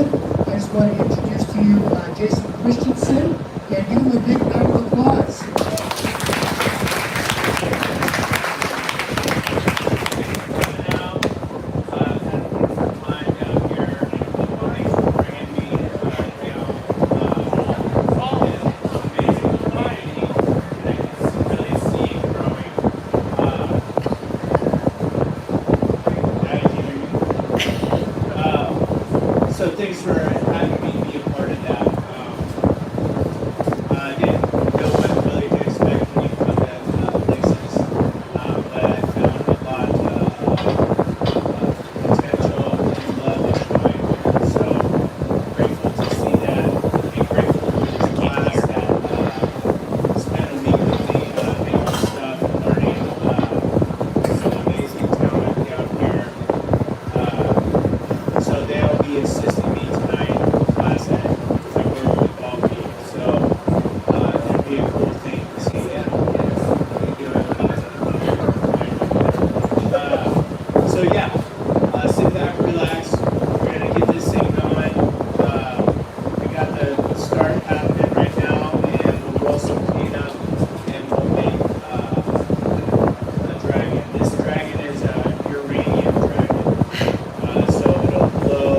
started, I just want to introduce to you Jason Christensen and give him a big round of applause. So thanks for having me be a part of that. I didn't know what really to expect when you put that places, but I found a lot of potential and love and joy. So grateful to see that, and grateful for this class that spent a week with me making stuff and learning some amazing talent down here. So they'll be assisting me tonight in class at I work with ball people. So it'll be a cool thing to see them. So yeah, sit back, relax. We're gonna get this thing going. We got the start happening right now, and we'll roll some cleanup, and we'll make a dragon. This dragon is a uranium dragon. So it'll glow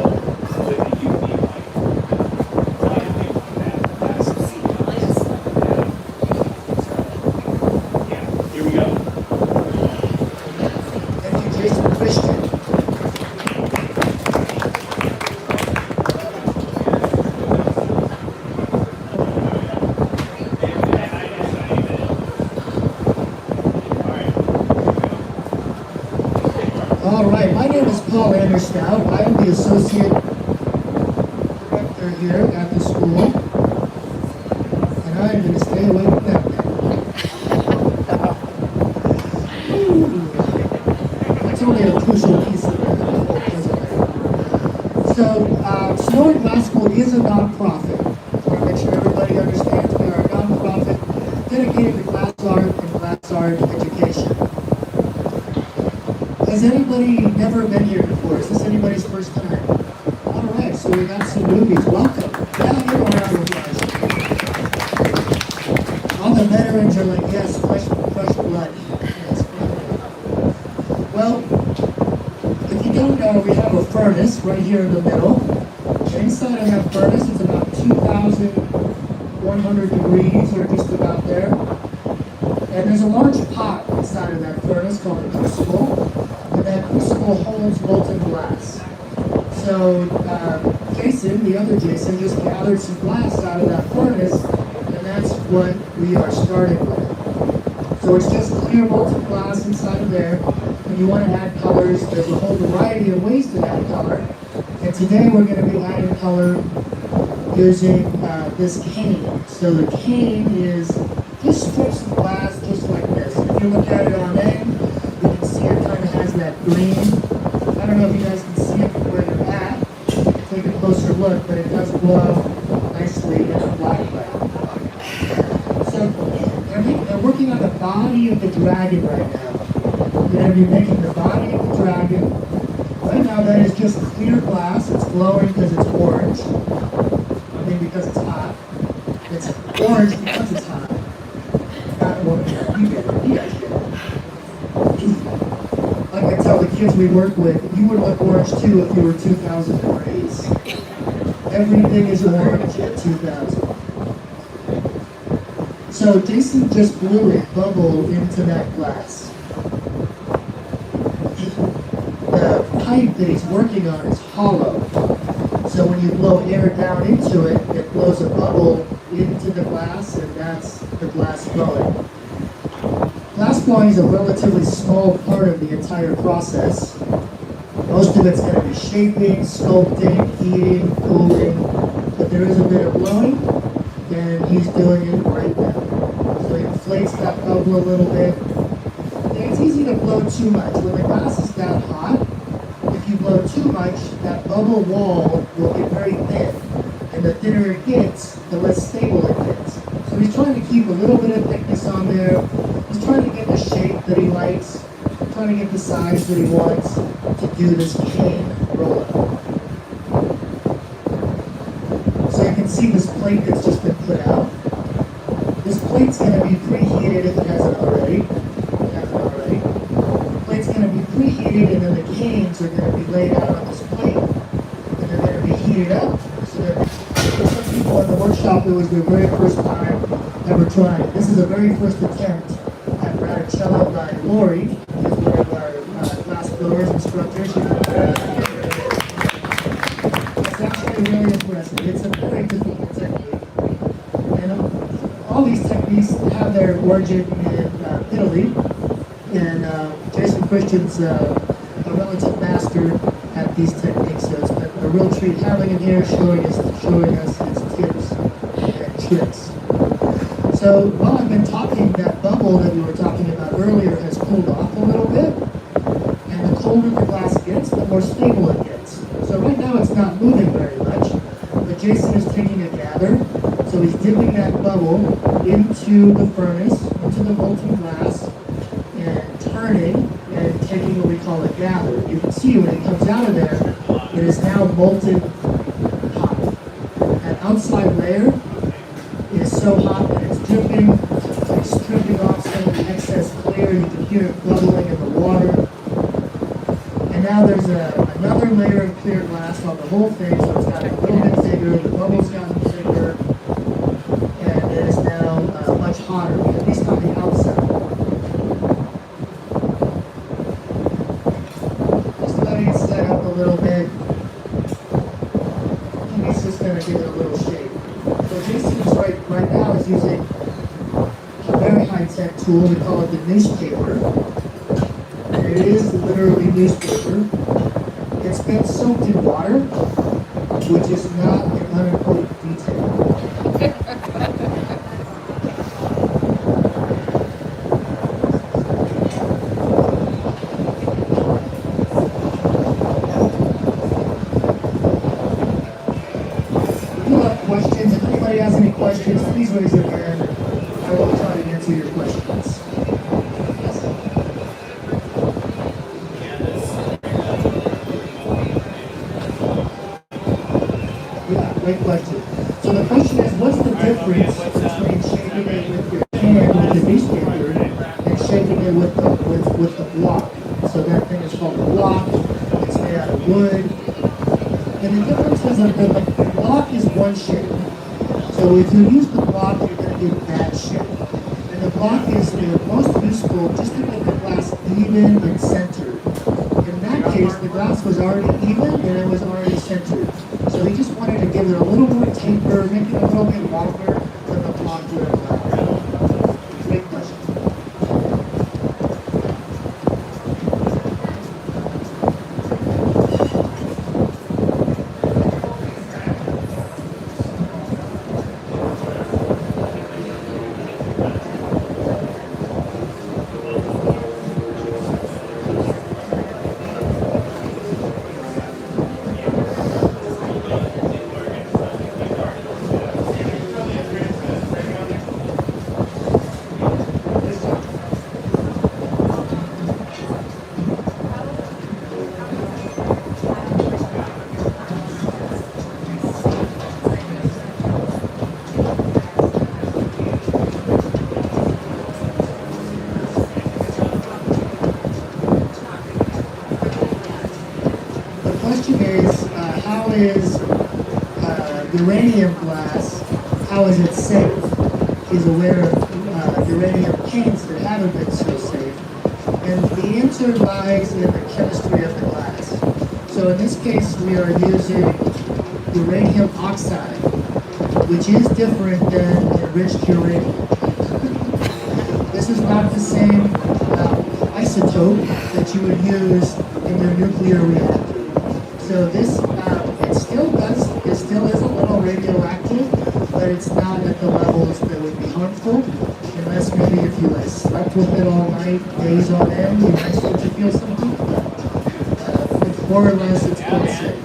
with a UV light. That's yeah, here we go. Thank you, Jason Christian. All right, my name is Paul Anderstout. I am the associate director here at the school, and I am going to stay away from that now. That's only a crucial piece of the whole resume. So, Sonoran Glass School is a nonprofit. I want to make sure everybody understands we are a nonprofit dedicated to glass art and glass art education. Has anybody never been here before? Is this anybody's first time? All right, so we got some newbies. Welcome. Yeah, give a round of applause. All the veterans are like, yes, fresh blood. Yes. Well, if you don't know, we have a furnace right here in the middle. Inside of that furnace, it's about 2,100 degrees, or just about there. And there's a large pot inside of that furnace called a crucible. And that crucible holds molten glass. So Jason, the other Jason, just gathered some glass out of that furnace, and that's what we are starting with. So it's just clear molten glass inside of there. When you want to add colors, there's a whole variety of ways to add color. And today we're going to be adding color using this cane. So the cane is just strips of glass just like this. If you look at it on end, you can see it kind of has that green. I don't know if you guys can see it from where you're at. You can take a closer look, but it does glow nicely in a black light. So they're working on the body of the dragon right now. They're going to be making the body of the dragon. Right now that is just clear glass. It's glowing because it's orange. I mean because it's hot. It's orange because it's hot. Not orange. You get it. You guys get it. Like I tell the kids we work with, you would look orange too if you were 2,000 degrees. Everything is orange at 2,000. So Jason just blew a bubble into that glass. The pipe that he's working on is hollow. So when you blow air down into it, it blows a bubble into the glass, and that's the glass blowing. Glass blowing is a relatively small part of the entire process. Most of it's going to be shaping, sculpting, heating, cooling, but there is a bit of blowing, and he's doing it right now. So he inflates that bubble a little bit. And it's easy to blow too much. When the glass is that hot, if you blow too much, that bubble wall will get very thin. And the thinner it gets, the less stable it gets. So he's trying to keep a little bit of thickness on there. He's trying to get the shape that he likes, trying to get the size that he wants to do this cane roll-up. can see this plate that's just been put out. This plate's going to be preheated if it hasn't already. The plate's going to be preheated, and then the canes are going to be laid out on this plate, and they're going to be heated up. So that for some people in the workshop, it was their very first time ever trying it. This is the very first attempt at Radicello by Lori, who's one of our glass blowers instructors. It's actually really impressive. It's a very difficult technique. And all these techniques have their origin in Italy. And Jason Christian's a relative master at these techniques. So it's been a real treat having him here, showing us his tips and tricks. So while I've been talking, that bubble that we were talking about earlier has cooled off a little bit. And the colder the glass gets, the more stable it gets. So right now it's not moving very much, but Jason is taking a gather. So he's dipping that bubble into the furnace, into the molten glass, and turning and taking what we call a gather. You can see when it comes out of there, it is now molten hot. That outside layer is so hot that it's dripping, it's stripping off some of the excess clear. You can hear it bubbling in the water. And now there's another layer of clear glass on the whole thing, so it's gotten a little bit bigger, the bubble's gotten bigger, and it is now much hotter, at least on the outside. Just letting it set up a little bit. I think it's just going to give it a little shape. So Jason is right now is using a very high-tech tool. We call it the newspaper. It is literally newspaper. It's been soaked in water, which is not an unimportant detail. If you have questions, if anybody has any questions, please raise your hand. I will try to answer your questions. Great question. So the question is, what's the difference between shaping it with your hand with the newspaper and shaping it with the block? So that thing is called a block. It's made out of wood. And the difference is that the block is one shape. So if you use the block, you're going to get bad shape. And the block is the most useful just to make the glass even and centered. In that case, the glass was already even and it was already centered. So he just wanted to give it a little more taper, make it a little bit longer than the block would allow. Great question. Is uranium glass, how is it safe? He's aware of uranium canes that haven't been so safe. And the answer lies in the chemistry of the glass. So in this case, we are using uranium oxide, which is different than enriched uranium. This is not the same isotope that you would use in your nuclear reactor. So this, it still is a little radioactive, but it's not at the levels that would be harmful, unless maybe if you slept with it all night, days on end, you might start to feel something. But more or less, it's quite safe.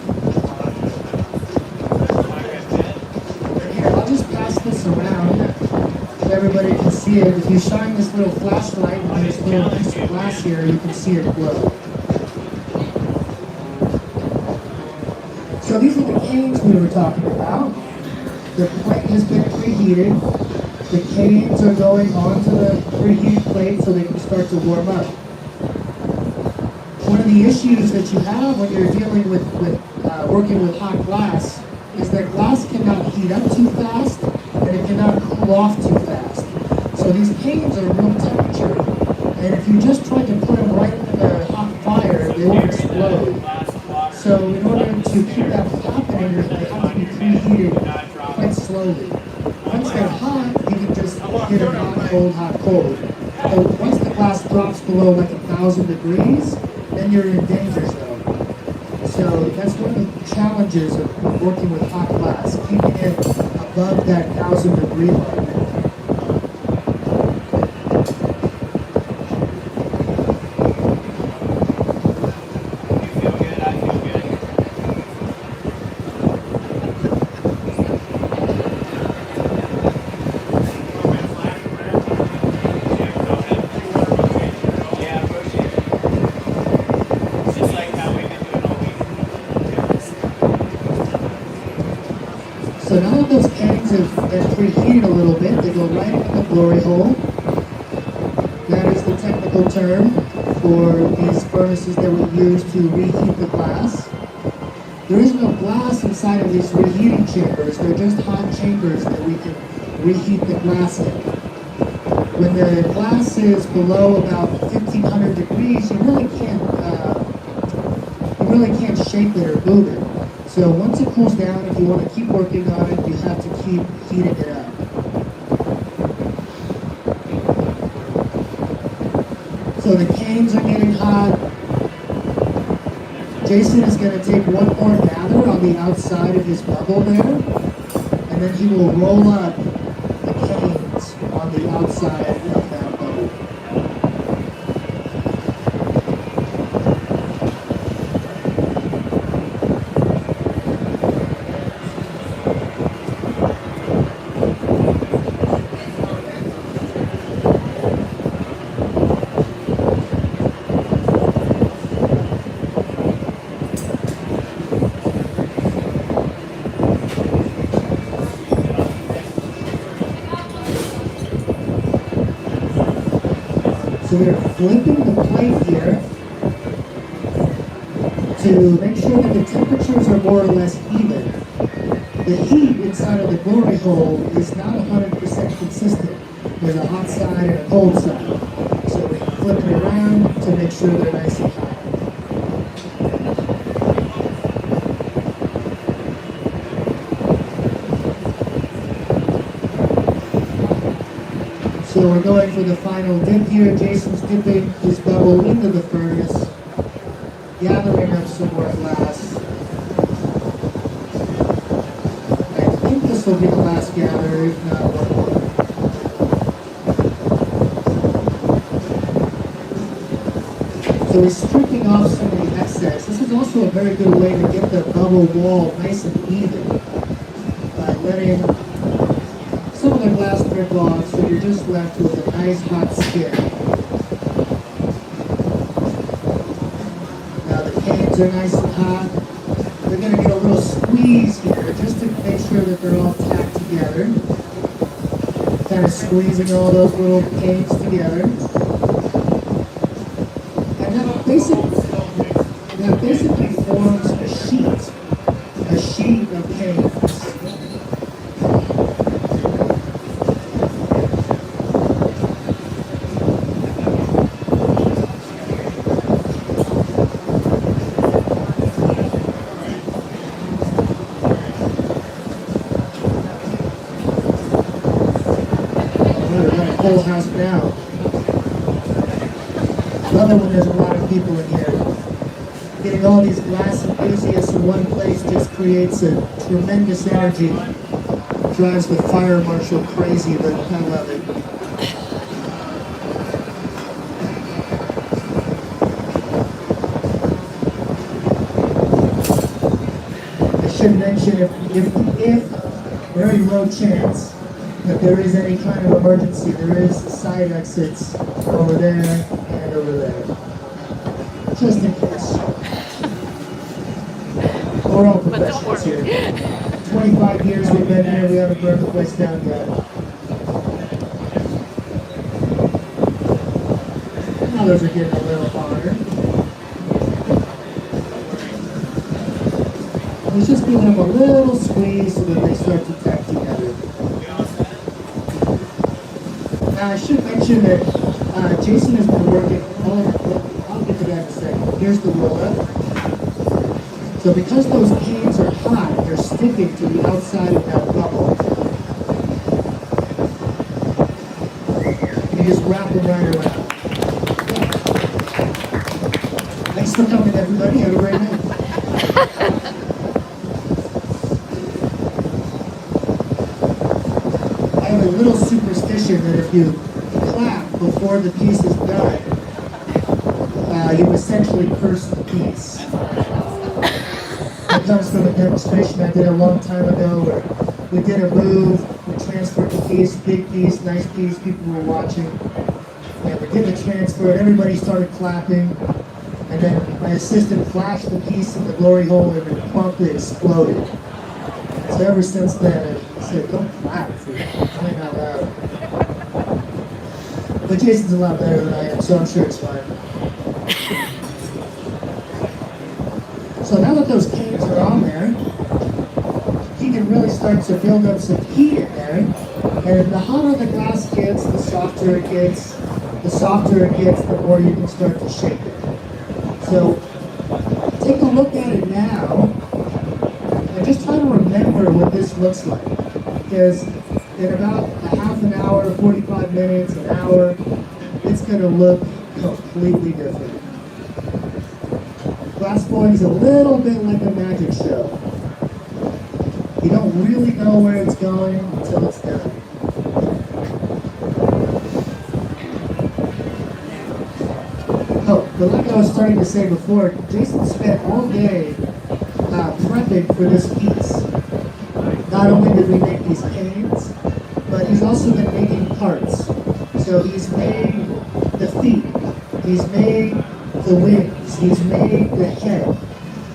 And here, I'll just pass this around so everybody can see it. If you shine this little flashlight on this little piece of glass here, you can see it glow. So these are the canes we were talking about. The plate has been preheated. The canes are going onto the preheated plate so they can start to warm up. One of the issues that you have when you're dealing with working with hot glass is that glass cannot heat up too fast and it cannot cool off too fast. So these canes are room temperature, and if you just try to put them right into the hot fire, they will explode. So in order to keep that from happening, they have to be preheated quite slowly. Once they're hot, you can just hit them hot, cold. But once the glass drops below like 1,000 degrees, then you're in danger zone. So that's one of the challenges of working with hot glass, keeping it above that 1,000-degree mark. So now that those canes have preheated a little bit, they go right into the glory hole. That is the technical term for these furnaces that we use to reheat the glass. There is no glass inside of these reheating chambers. They're just hot chambers that we can reheat the glass in. When the glass is below about 1,500 degrees, you really can't shape it or move it. So once it cools down, if you want to keep working on it, you have to keep heating it up. So the canes are getting hot. Jason is going to take one more gather on the outside of his bubble there, and then he will roll up the canes on the outside of that bubble. So we're flipping the plate here to make sure that the temperatures are more or less even. The heat inside of the glory hole is not 100% consistent. There's a hot side and a cold side. So we flip it around to make sure they're nice and hot. So we're going for the final dip here. Jason's dipping his bubble into the furnace, gathering up some more glass. I think this will be the last gather, if not one more. So he's stripping off some of the excess. This is also a very good way to get the bubble wall nice and even by letting some of the glass drip off, so you're just left with a nice hot skin. Now the canes are nice and hot. They're going to get a little squeeze here, just to make sure that they're all tacked together. Kind of squeezing all those little canes together. And that basically forms a sheet of canes. Full house now. Love it when there's a lot of people in here. Getting all these glass enthusiasts in one place just creates a tremendous energy. Drives the fire marshal crazy, but I love it. I should mention if very low chance that there is any kind of emergency, there is side exits over there and over there. Just in case. We're all professionals here. 25 years we've been here, we haven't burned the place down yet. Now those are getting a little hotter. It's just giving them a little squeeze so that they start to tack together. Now I should mention that Jason has been working, I'll get to that in a second. Here's the roller. So because those panes are hot, they're sticking to the outside of that bubble. You just wrap them right around. Thanks for coming, everybody. Have a great night. I have a little superstition that if you clap before the piece is done, you essentially curse the piece. It comes from a demonstration I did a long time ago where we did a move, we transferred the piece, big piece, nice piece, people were watching. And we did the transfer, everybody started clapping, and then my assistant flashed the piece in the glory hole and it promptly exploded. So ever since then, I said, don't clap for crying out loud. But Jason's a lot better than I am, so I'm sure it's fine. So now that those panes are on there, he can really start to build up some heat in there. And the hotter the glass gets, the softer it gets. The softer it gets, the more you can start to shake it. So take a look at it now and just try to remember what this looks like. Because in about a half an hour, 45 minutes, an hour, it's going to look completely different. Glass blowing is a little bit like a magic show. You don't really know where it's going until it's done. Oh, but like I was starting to say before, Jason spent all day prepping for this piece. Not only did we make these panes, but he's also been making parts. So he's made the feet, he's made the wings, he's made the head.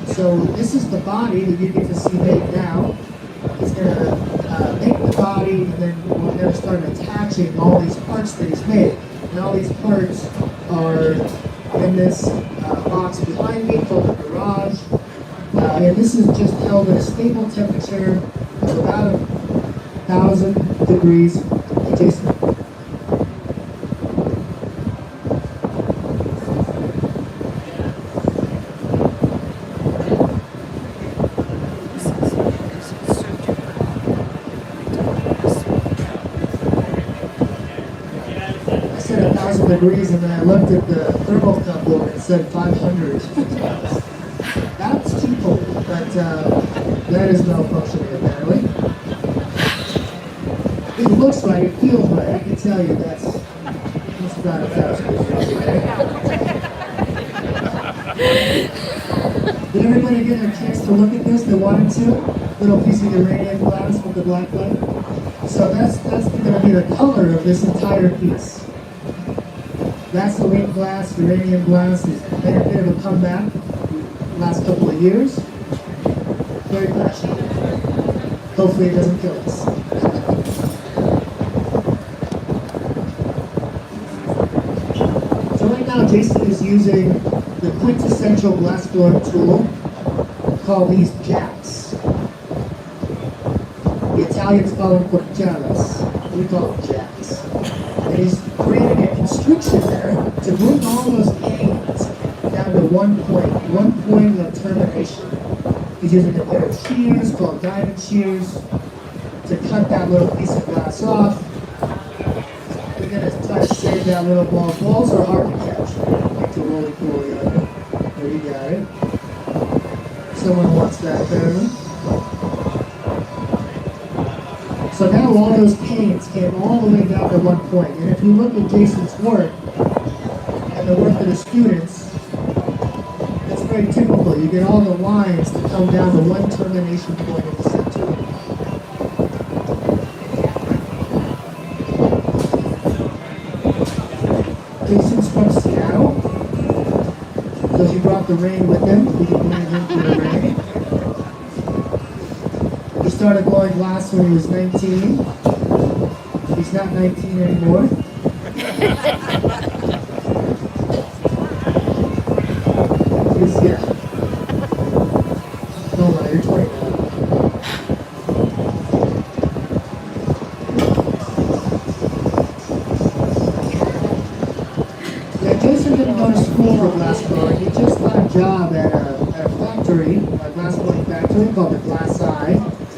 So this is the body that you get to see made now. He's going to make the body, and then we're going to start attaching all these parts that he's made. And all these parts are in this box behind me called the garage. And this is just held at a stable temperature of about 1,000 degrees. Jason. I said 1,000 degrees, and then I looked at the thermocouple and it said 500. That's too cold, but that is malfunctioning apparently. It looks right, it feels right. I can tell you that's about 1,000 degrees. Did everybody get a chance to look at this? They wanted to? Little piece of uranium glass with the black light. So that's going to be the color of this entire piece. Vaseline glass, uranium glass has made a bit of a comeback the last couple of years. Very fashionable. Hopefully it doesn't kill us. So right now Jason is using the quintessential glass blowing tool called these jacks. The Italians call them porcellas. We call them jacks. And he's creating a constriction there to bring all those panes down to one point of termination. He's using a pair of shears called diamond shears to cut that little piece of glass off. We're going to try to save that little ball. Balls are hard to catch. Like the roly-poly on it. There you got it. Someone wants that apparently. So now all those panes came all the way down to one point. And if you look at Jason's work and the work of the students, it's very typical. You get all the lines to come down to one termination point in the center. Jason's from Seattle, so he brought the rain with him. He can bring it in for the rain. He started blowing glass when he was 19. He's not 19 anymore. Yeah. No, you're 20 now. Yeah, Jason didn't go to school for glass blowing. He just got a job at a factory, a glass blowing factory called the Glass Eye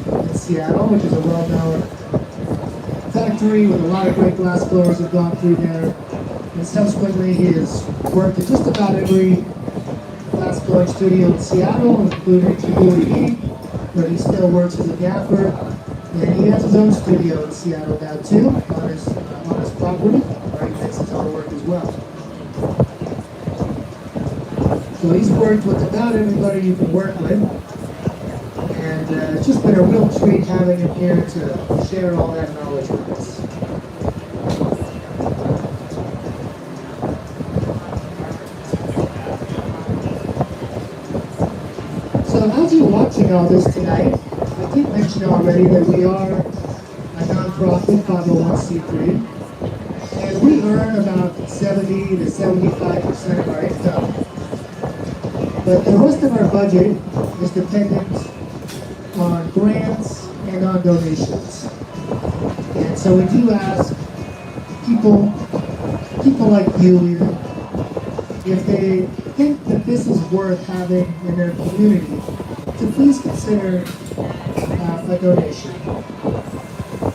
in Seattle, which is a well-known factory with a lot of great glass blowers have gone through there. And subsequently, he has worked at just about every glass blowing studio in Seattle, including UAE, where he still works as a gaffer. And he has his own studio in Seattle now too, on his property, where he makes his own work as well. So he's worked with about everybody you can work with, and it's just been a real treat having him here to share all that knowledge with us. So as you're watching all this tonight, I did mention already that we are a nonprofit 501c3, and we earn about 70 to 75% of our income. But the rest of our budget is dependent on grants and on donations. And so we do ask people like you even, if they think that this is worth having in their community, to please consider a donation.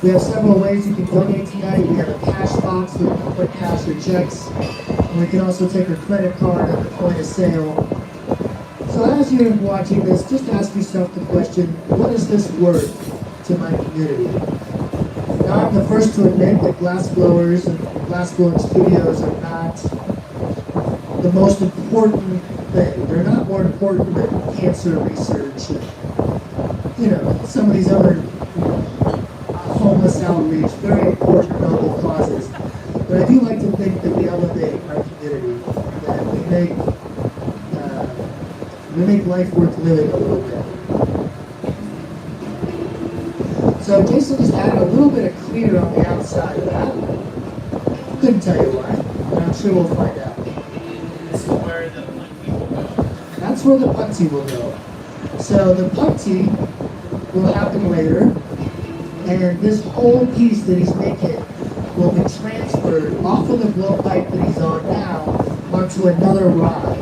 We have several ways you can donate tonight. We have a cash box where you can put cash or checks. And we can also take your credit card at the point of sale. So as you're watching this, just ask yourself the question, what is this worth to my community? Now, I'm the first to admit that glass blowers and glass blowing studios are not the most important thing. They're not more important than cancer research and, some of these other homeless outreach, very important noble causes. But I do like to think that we elevate our community, that we make life worth living a little bit. So Jason just added a little bit of clear on the outside of that. Couldn't tell you why, but I'm sure we'll find out. This is where the punty will go. That's where the punty will go. So the punty will happen later, and this whole piece that he's making will be transferred off of the blowpipe that he's on now onto another rod.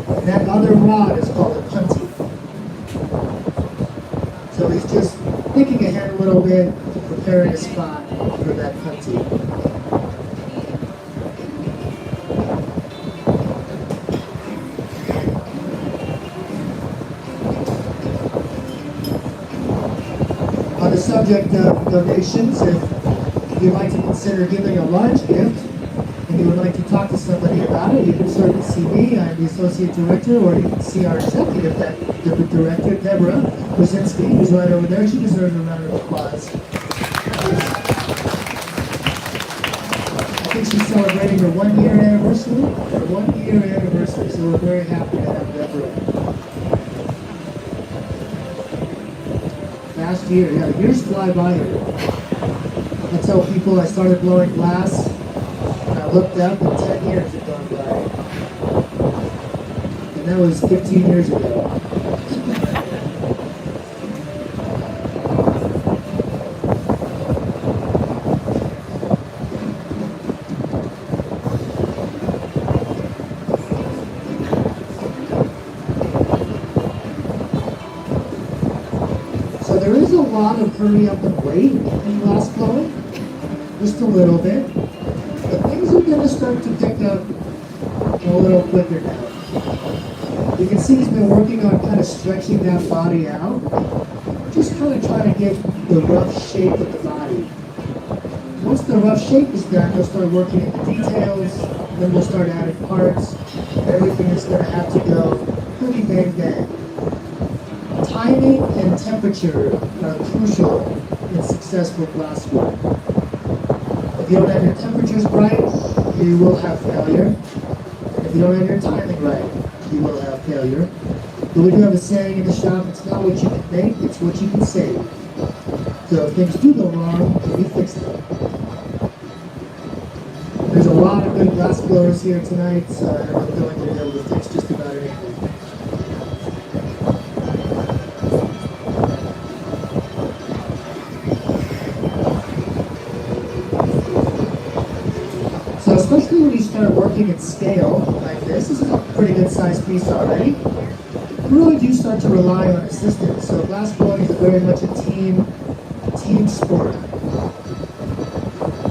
And that other rod is called a punty. So he's just thinking ahead a little bit, preparing a spot for that punty. On the subject of donations, if you'd like to consider giving a large gift, and you would like to talk to somebody about it, you can certainly see me. I'm the associate director, or you can see our executive director, Deborah Brzezinski, who's right over there. She deserves a round of applause. I think she's celebrating her 1 year anniversary. Her 1 year anniversary, so we're very happy to have Deborah. Last year, yeah, the years fly by here. I tell people I started blowing glass. I looked up and 10 years had gone by. And that was 15 years ago. So there is a lot of hurry up and wait in glass blowing. Just a little bit. But things are going to start to pick up a little quicker now. You can see he's been working on kind of stretching that body out. Just kind of trying to get the rough shape of the body. Once the rough shape is done, he'll start working at the details. Then we'll start adding parts. Everything is going to have to go pretty bang bang. Timing and temperature are crucial in successful glass work. If you don't have your temperatures right, you will have failure. And if you don't have your timing right, you will have failure. But we do have a saying in the shop, it's not what you can make, it's what you can save. So if things do go wrong, we fix them. There's a lot of good glass blowers here tonight, so I have a feeling we'll be able to fix just about anything. So especially when you start working at scale like this is a pretty good sized piece already. You really do start to rely on assistance. So glass blowing is very much a team sport.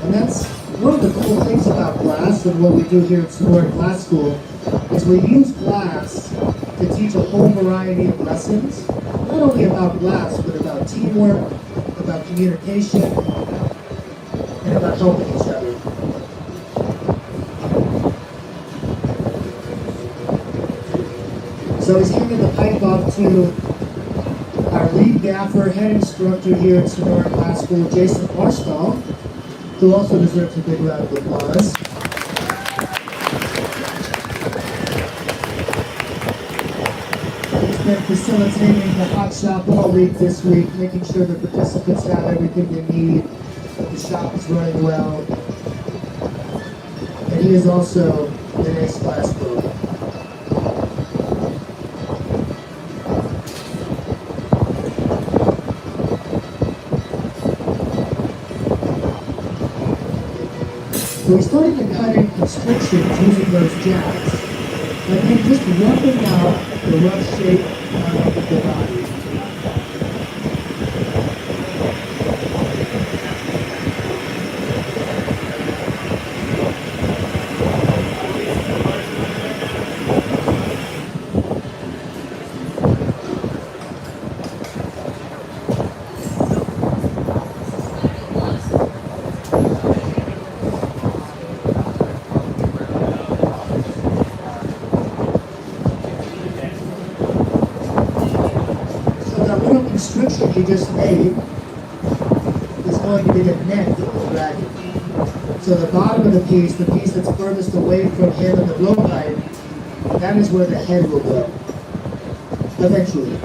And that's one of the cool things about glass and what we do here at Sonora Glass School is we use glass to teach a whole variety of lessons, not only about glass, but about teamwork, about communication, and about helping each other. So he's handing the pipe off to our lead gaffer, head instructor here at Sonora Glass School, Jason Marstall, who also deserves a big round of applause. He's been facilitating the hot shop all week this week, making sure the participants have everything they need, that the shop is running well. And he is also an ace glass blower. So we started to cut in constrictions using those jacks, and then just roughing out the rough shape of the body. Constriction you just made is going to be the neck that was dragging. So the bottom of the piece that's furthest away from him and the blowpipe, that is where the head will go, eventually.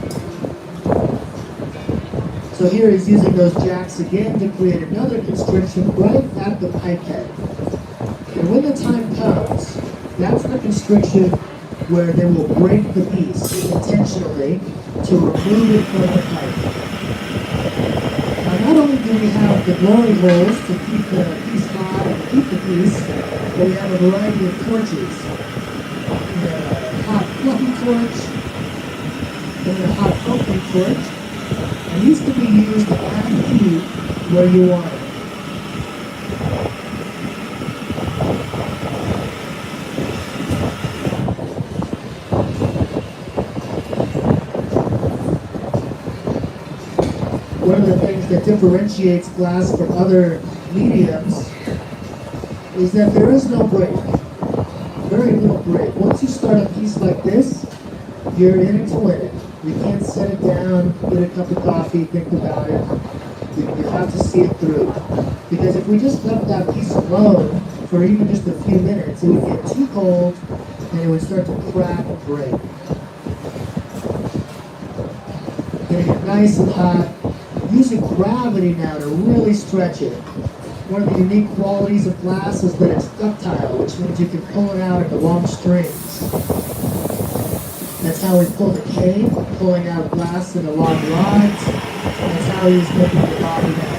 So here he's using those jacks again to create another constriction right at the pipe head. And when the time comes, that's the constriction where they will break the piece intentionally to remove it from the pipe. Now not only do we have the glory holes to keep the piece hot and keep the piece, but we have a variety of torches. A hot fluffy torch, and a hot propane torch, and these can be used to add heat where you want it. One of the things that differentiates glass from other mediums is that there is no break. Very little break. Once you start a piece like this, you're in it to win it. You can't set it down, get a cup of coffee, think about it. You have to see it through. Because if we just left that piece alone for even just a few minutes, it would get too cold and it would start to crack and break. Getting it nice and hot. Using gravity now to really stretch it. One of the unique qualities of glass is that it's ductile, which means you can pull it out into long strings. That's how we pull the cane, pulling out glass into long rods. That's how he's making the body now.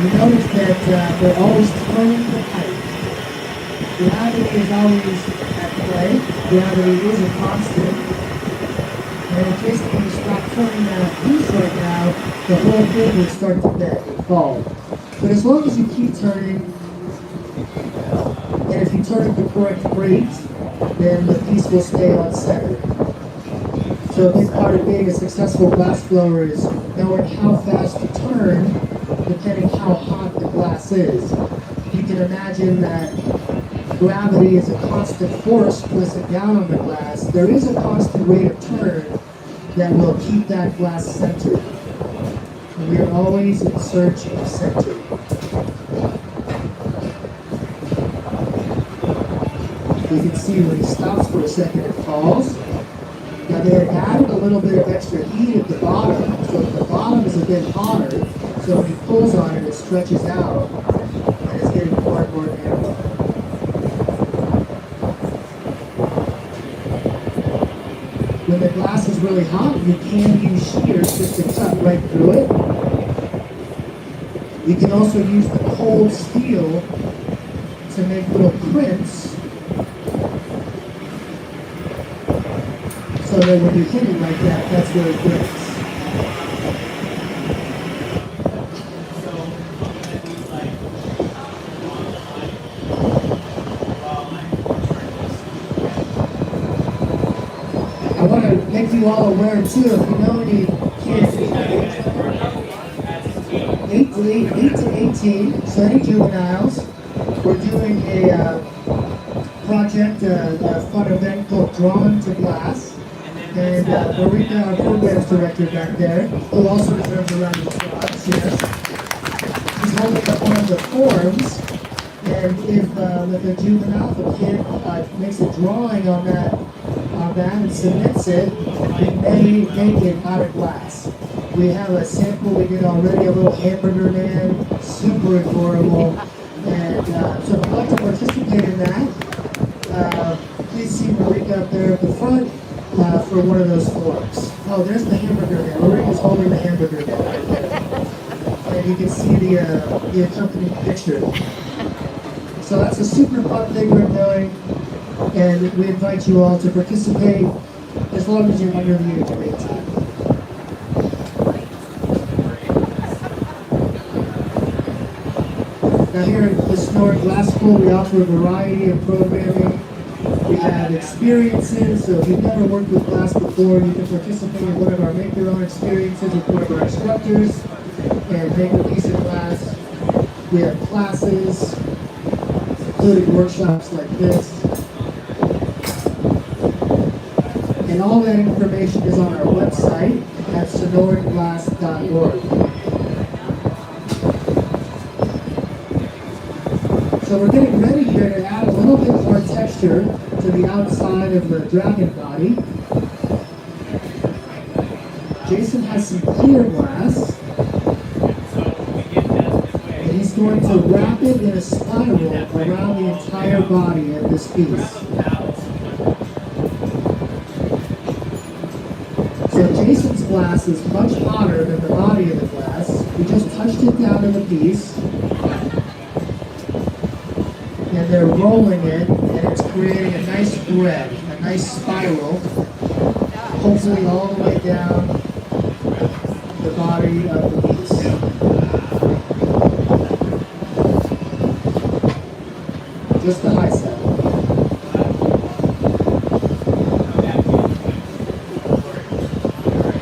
You notice that we're always turning the pipe. Gravity is always at play. Gravity is a constant. And in case when you stop turning that piece right now, the whole thing would start to bend and fall. But as long as you keep turning, and if you turn at the correct rate, then the piece will stay on center. So a big part of being a successful glass blower is knowing how fast to turn, depending how hot the glass is. You can imagine that gravity is a constant force pressing down on the glass. There is a constant rate of turn that will keep that glass centered. And we are always in search of center. You can see when he stops for a second, it falls. Now they had added a little bit of extra heat at the bottom, so the bottom is a bit hotter, so when he pulls on it, it stretches out, and it's getting more and more narrow. When the glass is really hot, you can use shears just to cut right through it. You can also use the cold steel to make little prints, so that when you hit it like that, that's where it breaks. I want to make you all aware too, if you know any kids, 8 to 18, so any juveniles, we're doing a project, a fun event called Drawn to Glass. And Marika, our programs director back there, who also deserves a round of applause, yes. She's holding up one of the forms, and if a juvenile, if a kid makes a drawing on that and submits it, we may make it out of glass. We have a sample we did already, a little hamburger man, super adorable. And so if you'd like to participate in that, please see Marika up there at the front for one of those forms. Oh, there's the hamburger man. Marika's holding the hamburger man right there. And you can see the accompanying picture. So that's a super fun thing we're doing, and we invite you all to participate as long as you're under the age of 18. Now here at the Sonoran Glass School, we offer a variety of programming. We have experiences, so if you've never worked with glass before, you can participate in one of our Make Your Own experiences with one of our instructors and make a piece of glass. We have classes, including workshops like this. And all that information is on our website at sonoranglass.org. So we're getting ready here to add a little bit more texture to the outside of the dragon body. Jason has some clear glass, and he's going to wrap it in a spiral around the entire body of this piece. So Jason's glass is much hotter than the body of the glass. We just touched it down in the piece, and they're rolling it, and it's creating a nice thread, a nice spiral, hopefully all the way down the body of the piece. Just the high side.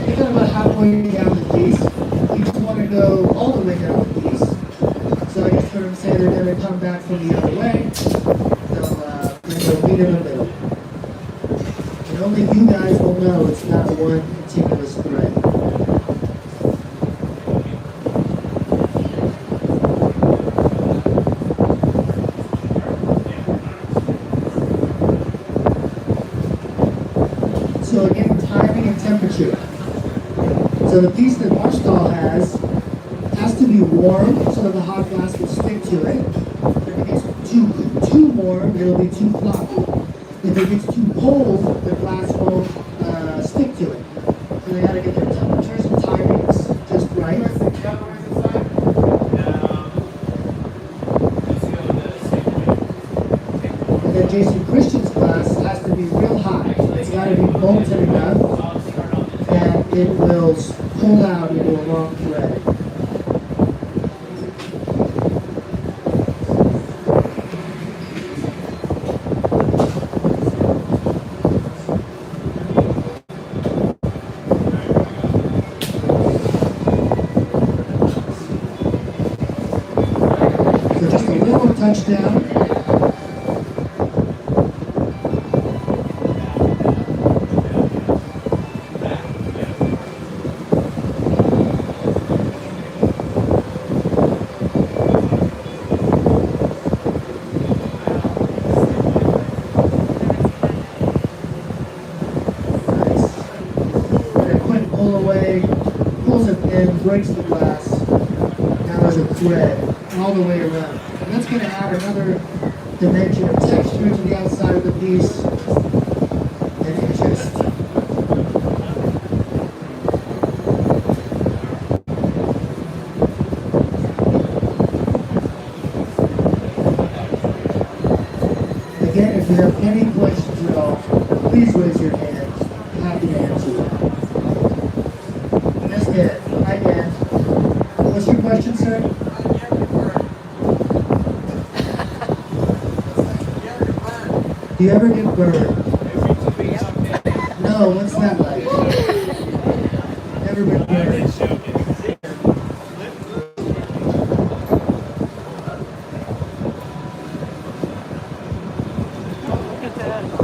You got about halfway down the piece. You just want to go all the way down the piece. So I just heard them say they're going to come back from the other way. They'll meet in the middle. And only you guys will know it's not one continuous thread. So again, timing and temperature. So the piece that Marshall has to be warm so that the hot glass will stick to it. If it gets too warm, it'll be too floppy. If it gets too cold, the glass won't stick to it. So they gotta get their temperatures and timings just right. And then Jason Christian's glass has to be real high. It's gotta be molten enough that it will pull out into a long thread. So just a little touchdown. then breaks the glass now as a thread all the way around. And that's going to add another dimension of texture to the outside of the piece and interest. Again, if you have any questions at all, please raise your hand. I'm happy to answer them. That's it. Hi, Dan. What's your question, sir? Do you ever get burned? No, what's that like? Never been burned.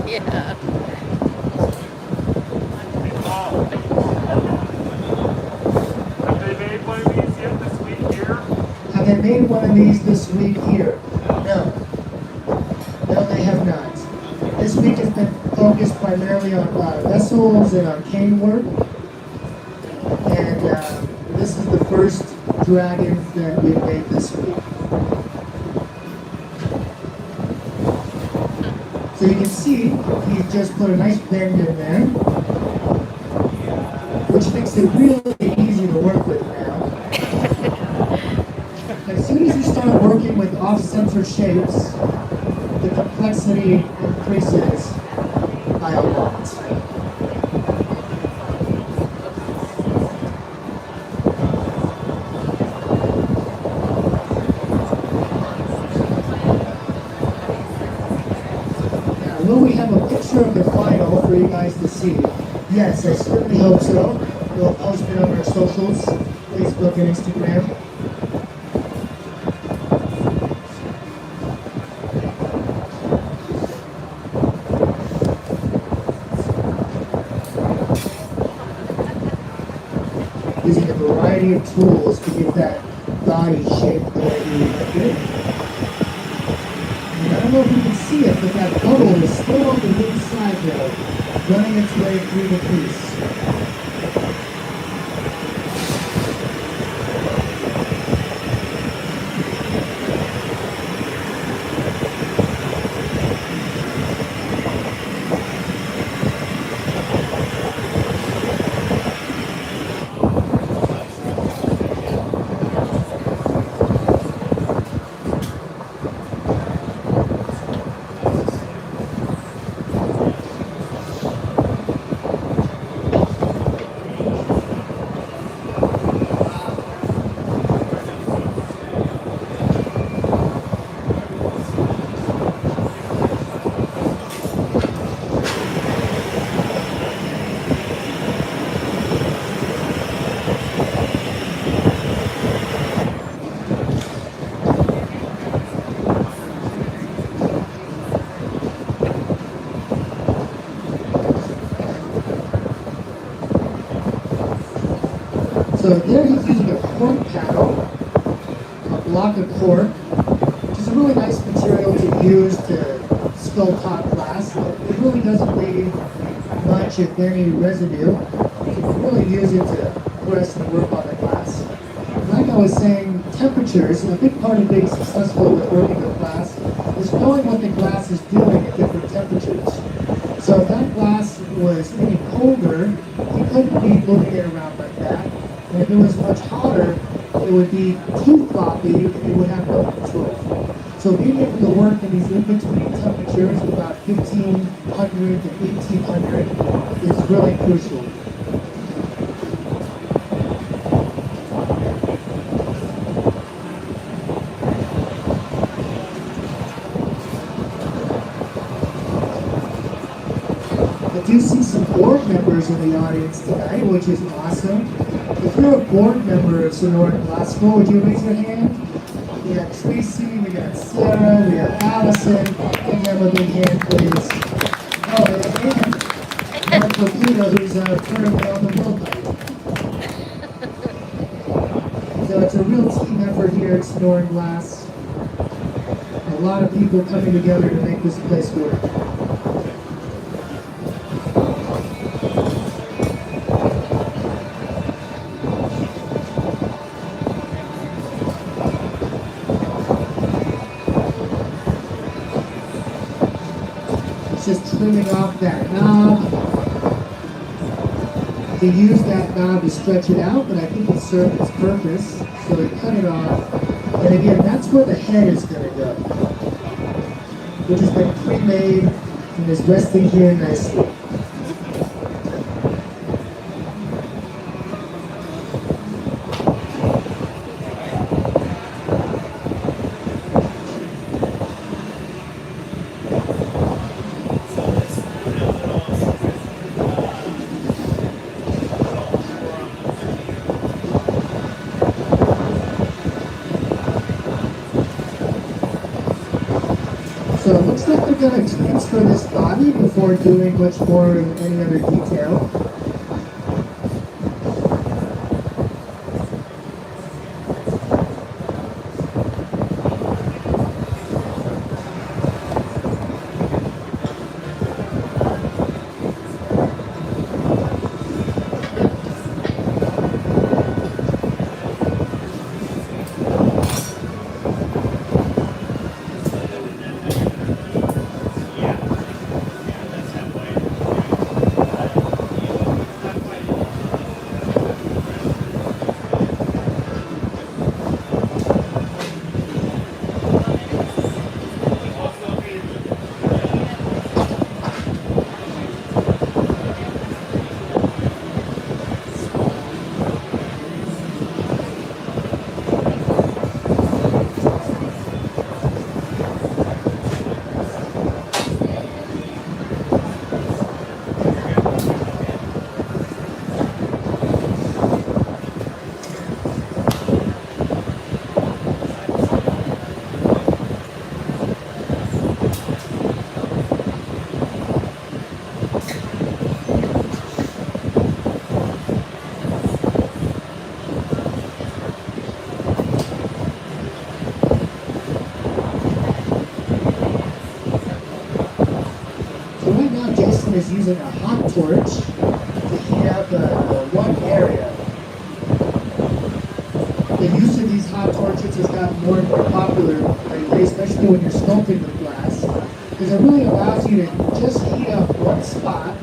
Yeah. Have they made one of these yet this week here? Have they made one of these this week here? No. No, they have not. This week has been focused primarily on vessels and on cane work. And this is the first dragon that we've made this week. So you can see he's just put a nice bend in there, which makes it really easy to work with now. As soon as you start working with off-center shapes, the complexity increases by a lot. Will we have a picture of the final for you guys to see? Yes, I certainly hope so. We'll post it on our socials, Facebook and Instagram. Using a variety of tools to get that body shaped the way we want it. I don't know if you can see it, but that bubble is still on the inside there, running its way through the piece. So there he's using a cork paddle, a block of cork, which is a really nice material to use to skull top glass. It really doesn't leave much, if any, residue. You can really use it to press and work on the glass. Like I was saying, temperatures, a big part of being successful with working with glass is knowing what the glass is doing at different temperatures. So if that glass was any colder, you couldn't be moving it around like that. And if it was much hotter, it would be too floppy and it would have no control. So being able to work in these in-between temperatures of about 1500 to 1800 is really crucial. I do see some board members in the audience tonight, which is awesome. If you're a board member of Sonoran Glass School, would you raise your hand? We got Tracy, we got Sarah, we have Allison. Give them a big hand, please. Oh, and Mark Lopino, who's currently on the World Cup. So it's a real team effort here at Sonoran Glass. A lot of people coming together to make this place work. trimming off that knob. They use that knob to stretch it out, but I think it served its purpose, so they cut it off. And again, that's where the head is going to go, which has been pre-made and is resting here nicely. So it looks like they're going to transfer this body before doing much more of any other detail. So right now Jason is using a hot torch to heat up the one area. The use of these hot torches has gotten more and more popular lately, especially when you're sculpting with glass, because it really allows you to just heat up one spot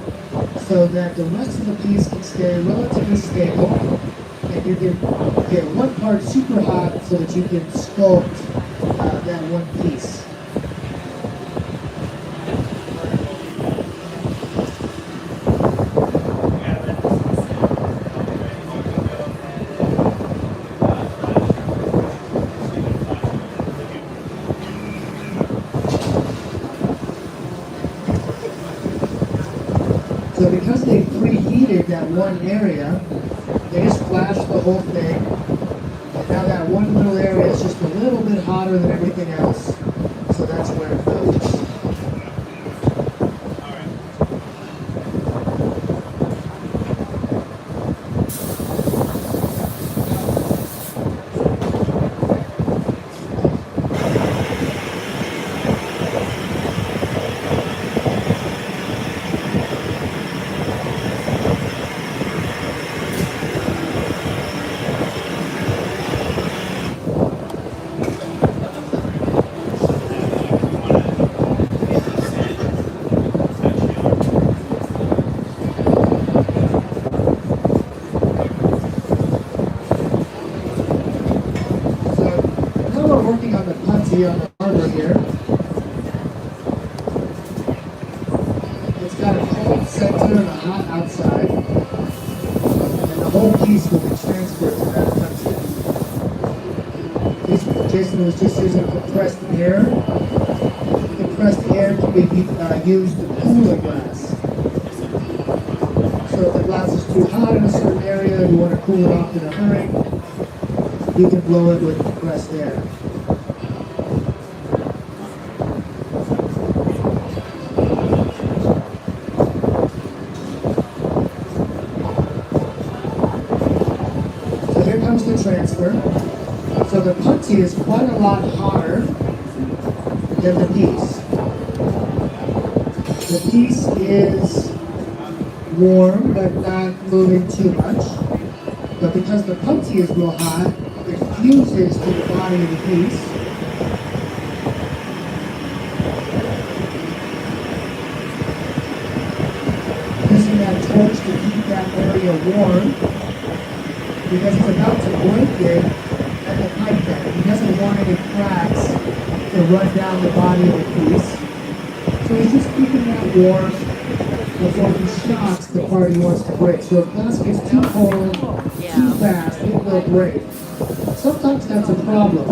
so that the rest of the piece can stay relatively stable, and you can get one part super hot so that you can sculpt that one piece. So because they preheated that one area, they just flashed the whole thing. And now that one little area is just a little bit hotter than everything else. So that's where it goes. Working on the putty on the hardware here. It's got a cold center and a hot outside. And the whole piece will be transferred to that putty. Jason was just using compressed air. Compressed air can be used to cool the glass. So if the glass is too hot in a certain area, you want to cool it off in a hurry, you can blow it with compressed air. Here comes the transfer. So the putty is quite a lot hotter than the piece. The piece is warm but not moving too much. But because the putty is real hot, it fuses to the body of the piece. torch to keep that area warm because it's about to break it at the pipe bed. He doesn't want any cracks to run down the body of the piece. So he's just keeping that warm before he shocks the part he wants to break. So if glass gets too cold, too fast, it will break. Sometimes that's a problem,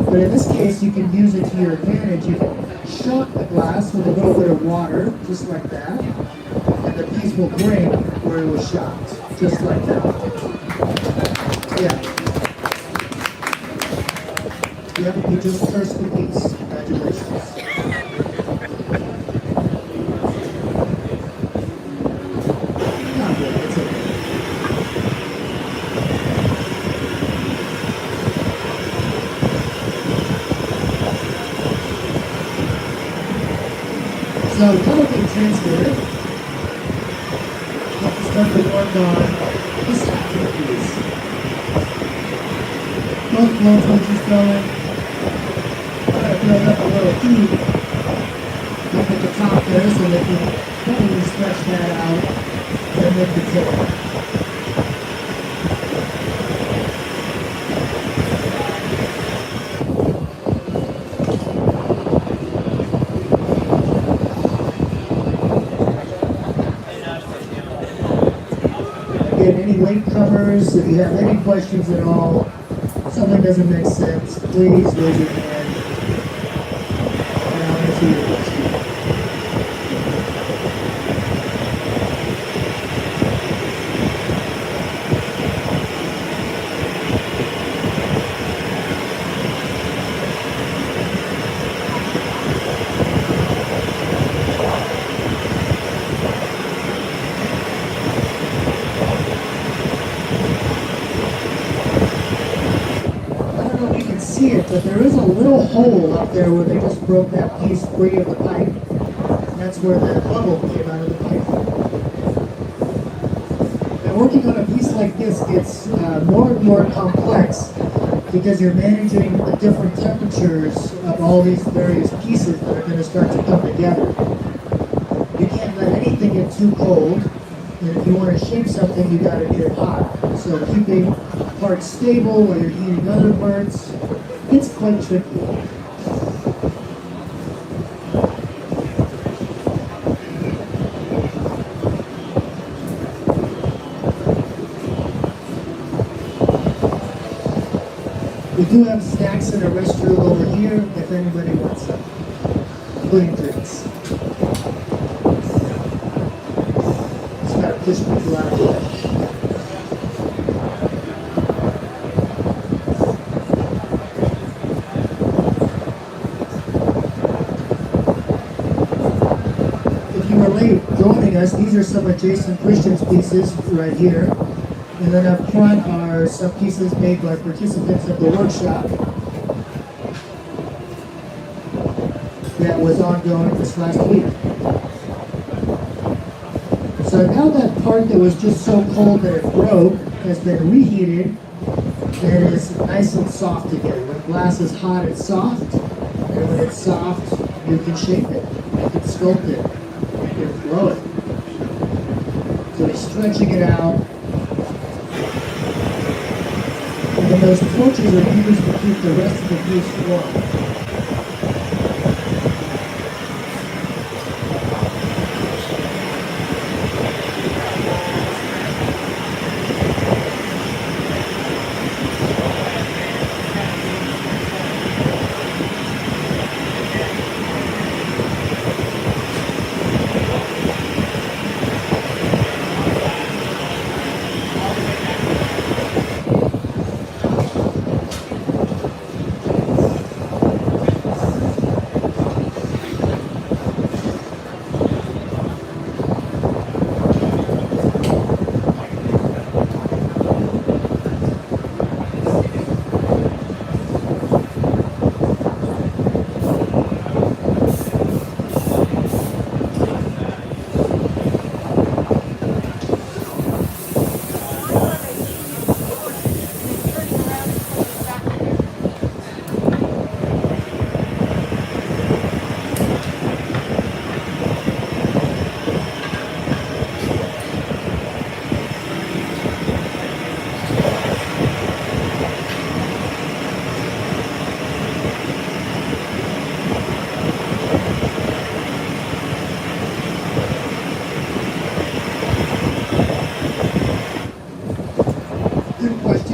but in this case you can use it to your advantage. You can shock the glass with a little bit of water, just like that, and the piece will break where it was shocked, just like that. Yeah. Yep, you just cursed the piece. Congratulations. Not good, it's okay. So, chemical transmitter. Let's start to work on this half of the piece. Both blow torches going. I'm going to build up a little heat up at the top there so that we can probably stretch that out and make the tip. Again, any latecomers, if you have any questions at all, something doesn't make sense, please raise your hand and I'll answer your question. I don't know if you can see it, but there is a little hole up there where they just broke that piece free of the pipe. That's where the bubble came out of the pipe. And working on a piece like this gets more and more complex because you're managing the different temperatures of all these various pieces that are going to start to come together. You can't let anything get too cold, and if you want to shape something, you got to get it hot. So keeping parts stable while you're heating other parts, it's quite tricky. We do have snacks in the restroom over here if anybody wants them, including drinks. Just gotta push people out of the way. If you were late joining us, these are some of Jason Christian's pieces right here. And then up front are some pieces made by participants of the workshop that was ongoing this last week. So now that part that was just so cold that it broke has been reheated and it is nice and soft again. When glass is hot, it's soft, and when it's soft, you can shape it, you can sculpt it, you can blow it. So he's stretching it out. And then those torches are used to keep the rest of the piece warm.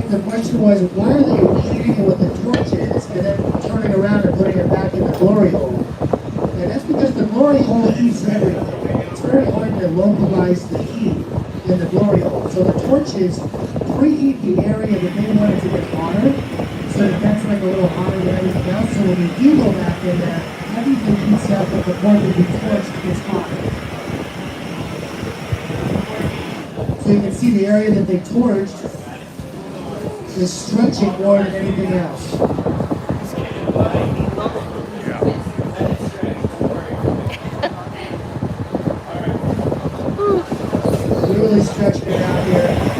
the question was, why are they heating it with the torches and then turning around and putting it back in the glory hole? And that's because the glory hole heats everything. It's very hard to localize the heat in the glory hole. So the torches preheat the area that they want it to get hotter, so that that's like a little hotter than everything else. So when you do go back in there, everything heats up, but the part that you torched gets hotter. So you can see the area that they torched is stretching more than anything else. Really stretching it out here.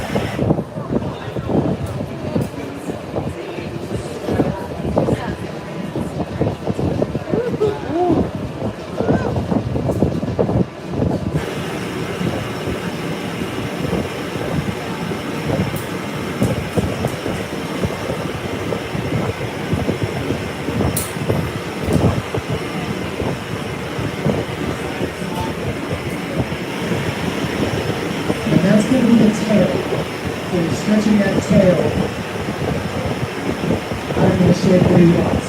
And that's going to be the tail. So you're stretching that tail out in the shape that he wants.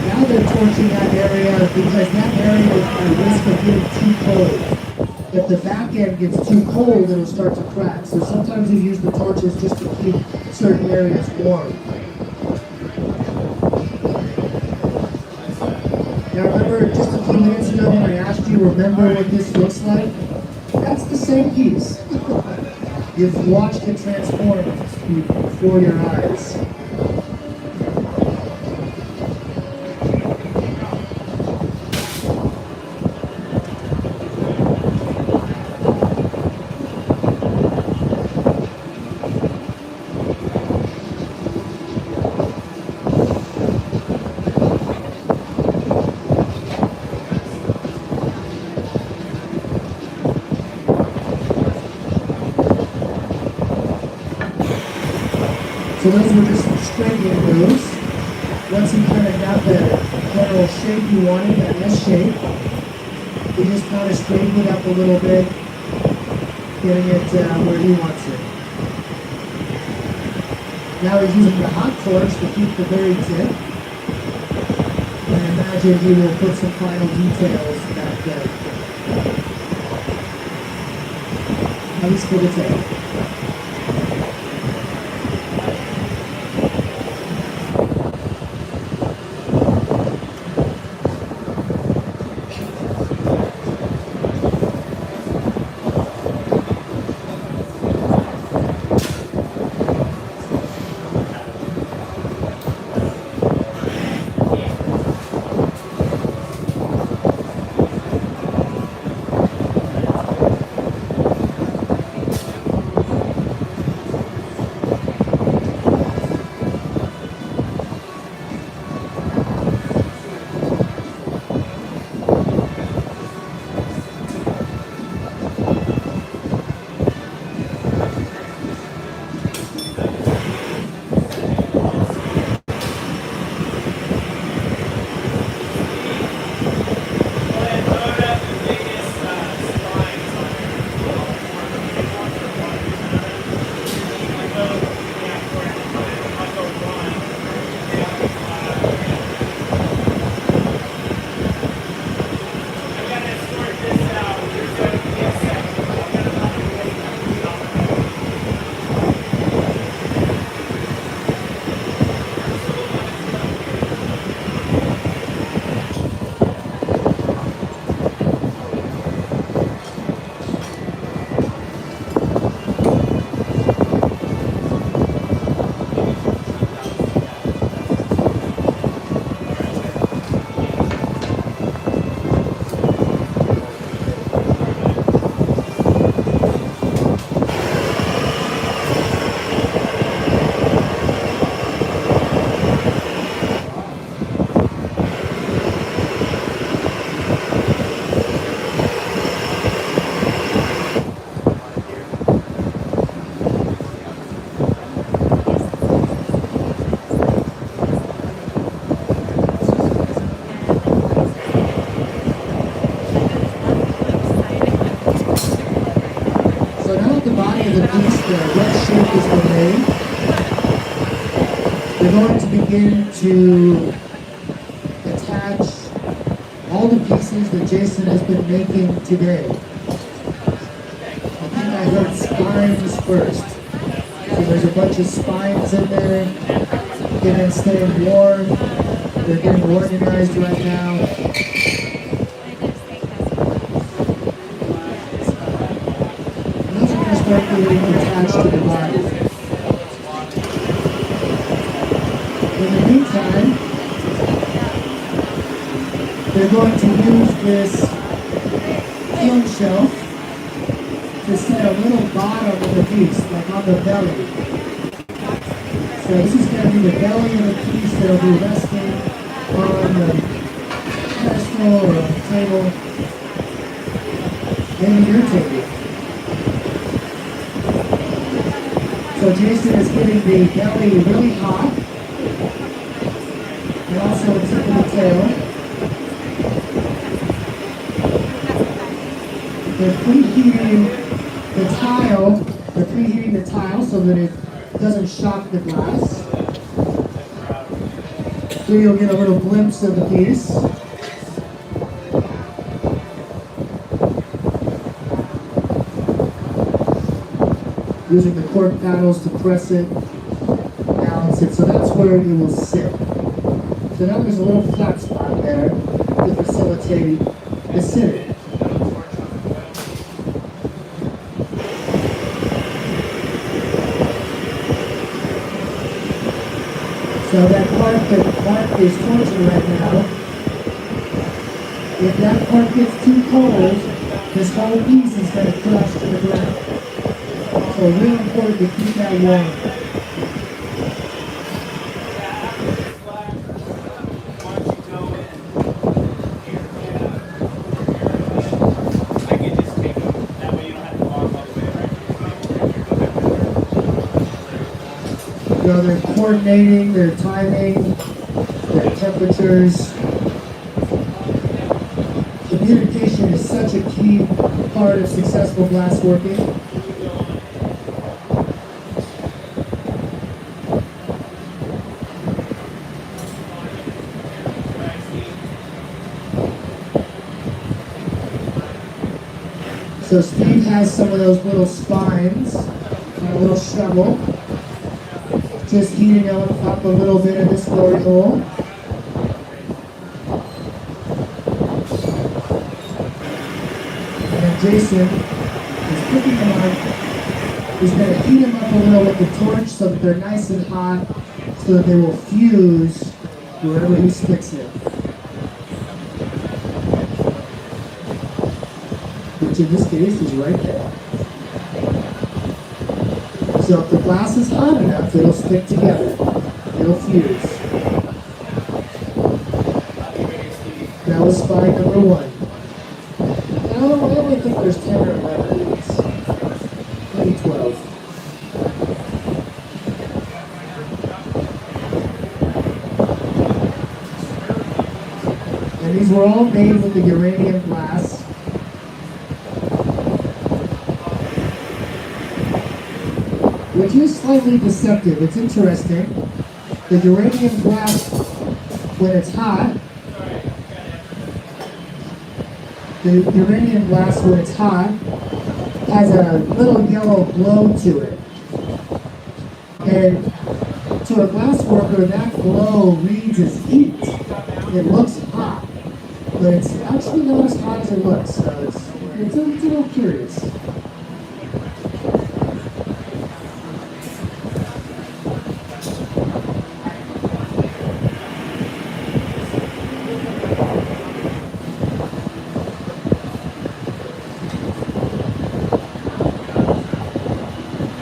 Now they're torching that area because that area is at risk of getting too cold. If the back end gets too cold, it'll start to crack. So sometimes you use the torches just to keep certain areas warm. Now remember, just a few minutes ago when I asked you, remember what this looks like? That's the same piece. You've watched it transform before your eyes. So those were just straightening moves. Once you kind of got the general shape you wanted, that S shape, you just kind of straighten it up a little bit, getting it where he wants it. Now he's using the hot torch to keep the very tip. And I imagine he will put some final details back there. At least for the tail. they're going to begin to attach all the pieces that Jason has been making today. I think I heard spines first. So there's a bunch of spines in there. Getting staying warm. They're getting organized right now. And those are going to start getting attached to the body. In the meantime, they're going to use this kiln shelf to set a little bottom of the piece, like on the belly. So this is going to be the belly of the piece that will be resting on the pedestal or table, maybe your table. So Jason is getting the belly really hot, and also the tip of the tail. They're preheating the tile so that it doesn't shock the glass. So you'll get a little glimpse of the piece. Using the cork paddles to press it, balance it, so that's where it will sit. So now there's a little flat spot there to facilitate the sitting. So that part that Mark is torching right now, if that part gets too cold, this whole piece is going to crash to the ground. So really important to keep that warm. You know, they're coordinating, they're timing, their temperatures. Communication is such a key part of successful glass working. So Steve has some of those little spines on a little shovel. Just heating up a little bit of this glory hole. And then Jason is cooking them up. He's going to heat them up a little with the torch so that they're nice and hot, so that they will fuse wherever he sticks it. Which in this case is right there. So if the glass is hot enough, it'll stick together. It'll fuse. That was spine number 1. Now, I only think there's 10 or 11 of these. Maybe 12. And these were all made with the uranium glass. Which is slightly deceptive. It's interesting. The uranium glass, when it's hot, has a little yellow glow to it. And to a glass worker, that glow reads as heat. It looks hot, but it's actually not as hot as it looks. So it's a little curious.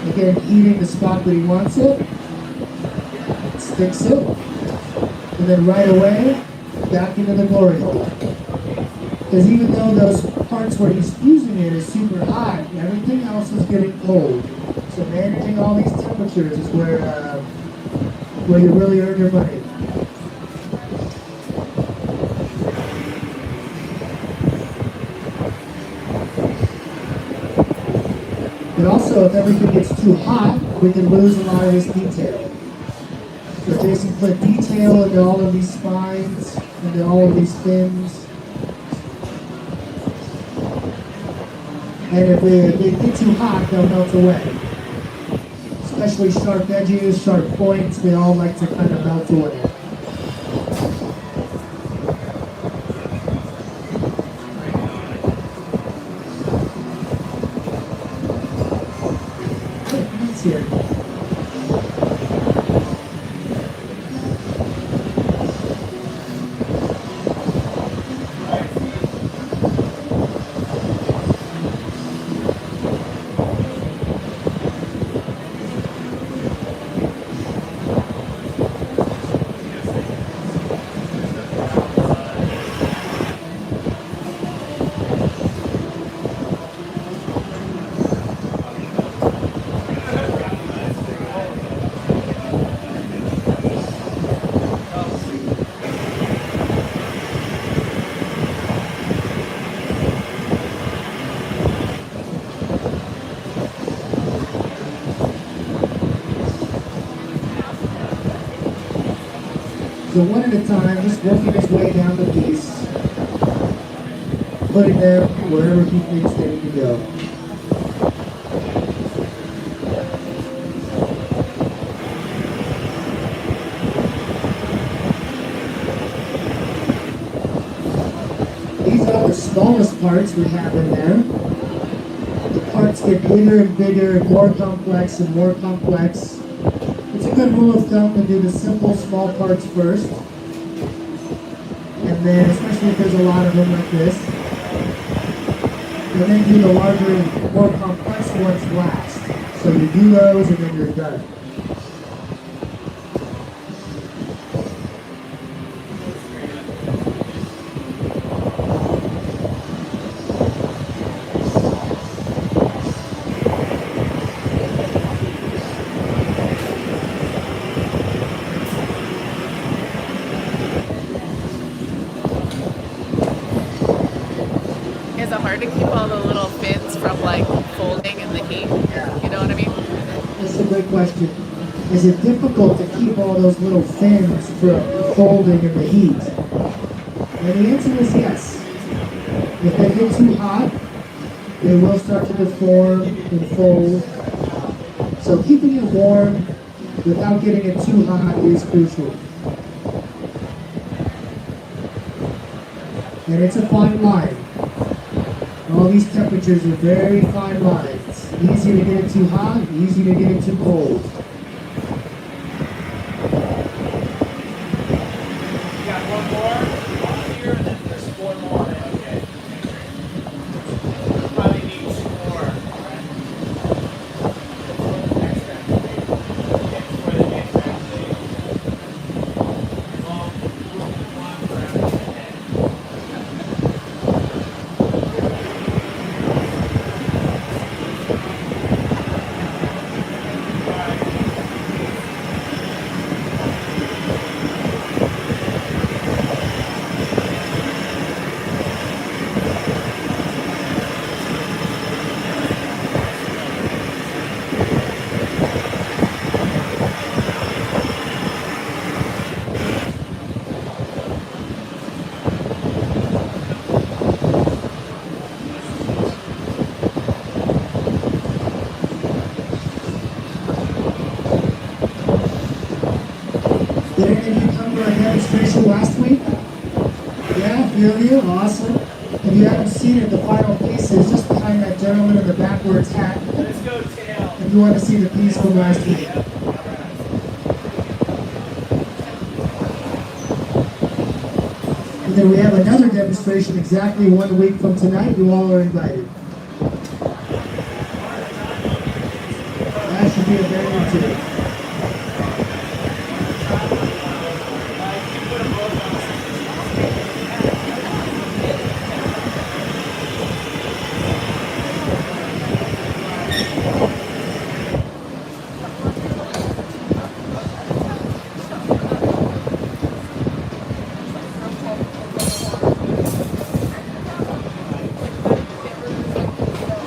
Again, heating the spot that he wants it, sticks it, and then right away, back into the glory hole. Because even though those parts where he's fusing it is super hot, everything else is getting cold. So managing all these temperatures is where you really earn your money. But also, if everything gets too hot, we can lose a lot of this detail. So Jason put detail into all of these spines, into all of these fins. And if they get too hot, they'll melt away. Especially sharp edges, sharp points, they all like to kind of melt away. It's here. So one at a time, just working his way down the piece, putting them wherever he thinks they need to go. These are the smallest parts we have in there. The parts get bigger and bigger and more complex and more complex. It's a good rule of thumb to do the simple, small parts first. And then, especially if there's a lot of them like this, and then do the larger, more complex ones last. So you do those and then you're done. Is it hard to keep all the little fins from like folding in the heat? You know what I mean? That's a great question. Is it difficult to keep all those little fins from folding in the heat? And the answer is yes. If they get too hot, they will start to deform and fold. So keeping it warm without getting it too hot is crucial. And it's a fine line. All these temperatures are very fine lines. Easy to get it too hot, easy to get it too cold. You got one more here, and then there's four more. Okay. Probably need two more. Next time. For the next time. Did any of you come to our demonstration last week? Yeah, a few of you? Awesome. If you haven't seen it, the final piece is just behind that gentleman in the backwards hat. Let's go tail. If you want to see the piece from last week. And then we have another demonstration exactly 1 week from tonight. You all are invited. That should be a banger too.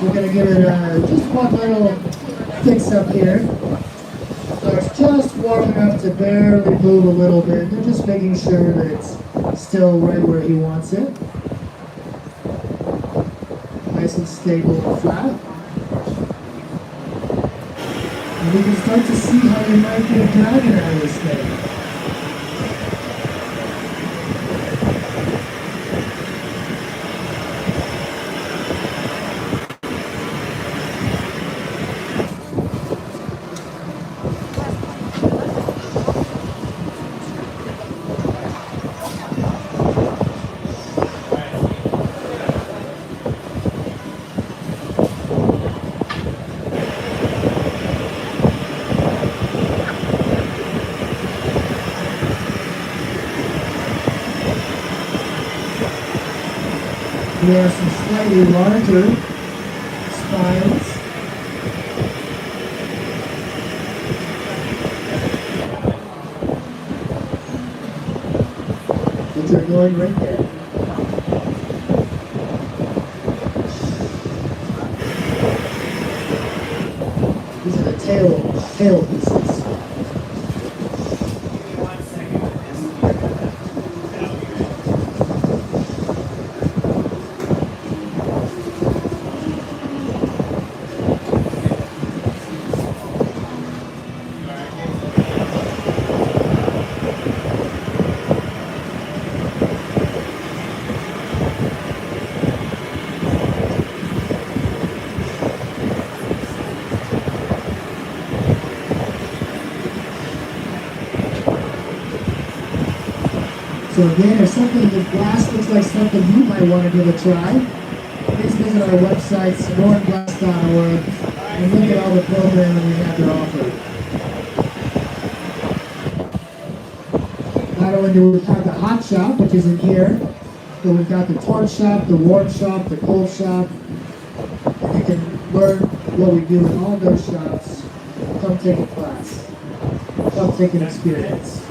We're going to give it just one little fix up here. So it's just just warm enough to barely move a little bit. They're just making sure that it's still right where he wants it. Nice and stable and flat. And we can start to see how you might get a dragon out of this thing. We have some slightly larger spines. Which are going right there. These are the tail pieces. So again, if something, if glass looks like something you might want to give a try, please visit our website, sonoranglass.org, and look at all the programming we have to offer. Not only do we have the hot shop, which is in here, but we've got the torch shop, the warm shop, the cold shop. And you can learn what we do in all those shops. Come take a class. Come take an experience.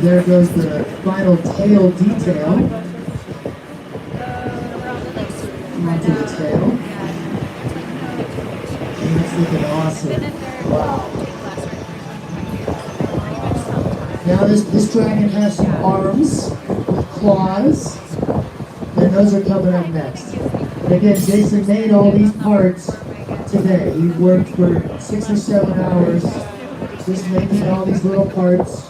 There goes the final tail detail onto the tail. And that's looking awesome. Wow. Now this dragon has some arms with claws, and those are coming up next. And again, Jason made all these parts today. He worked for 6 or 7 hours just making all these little parts,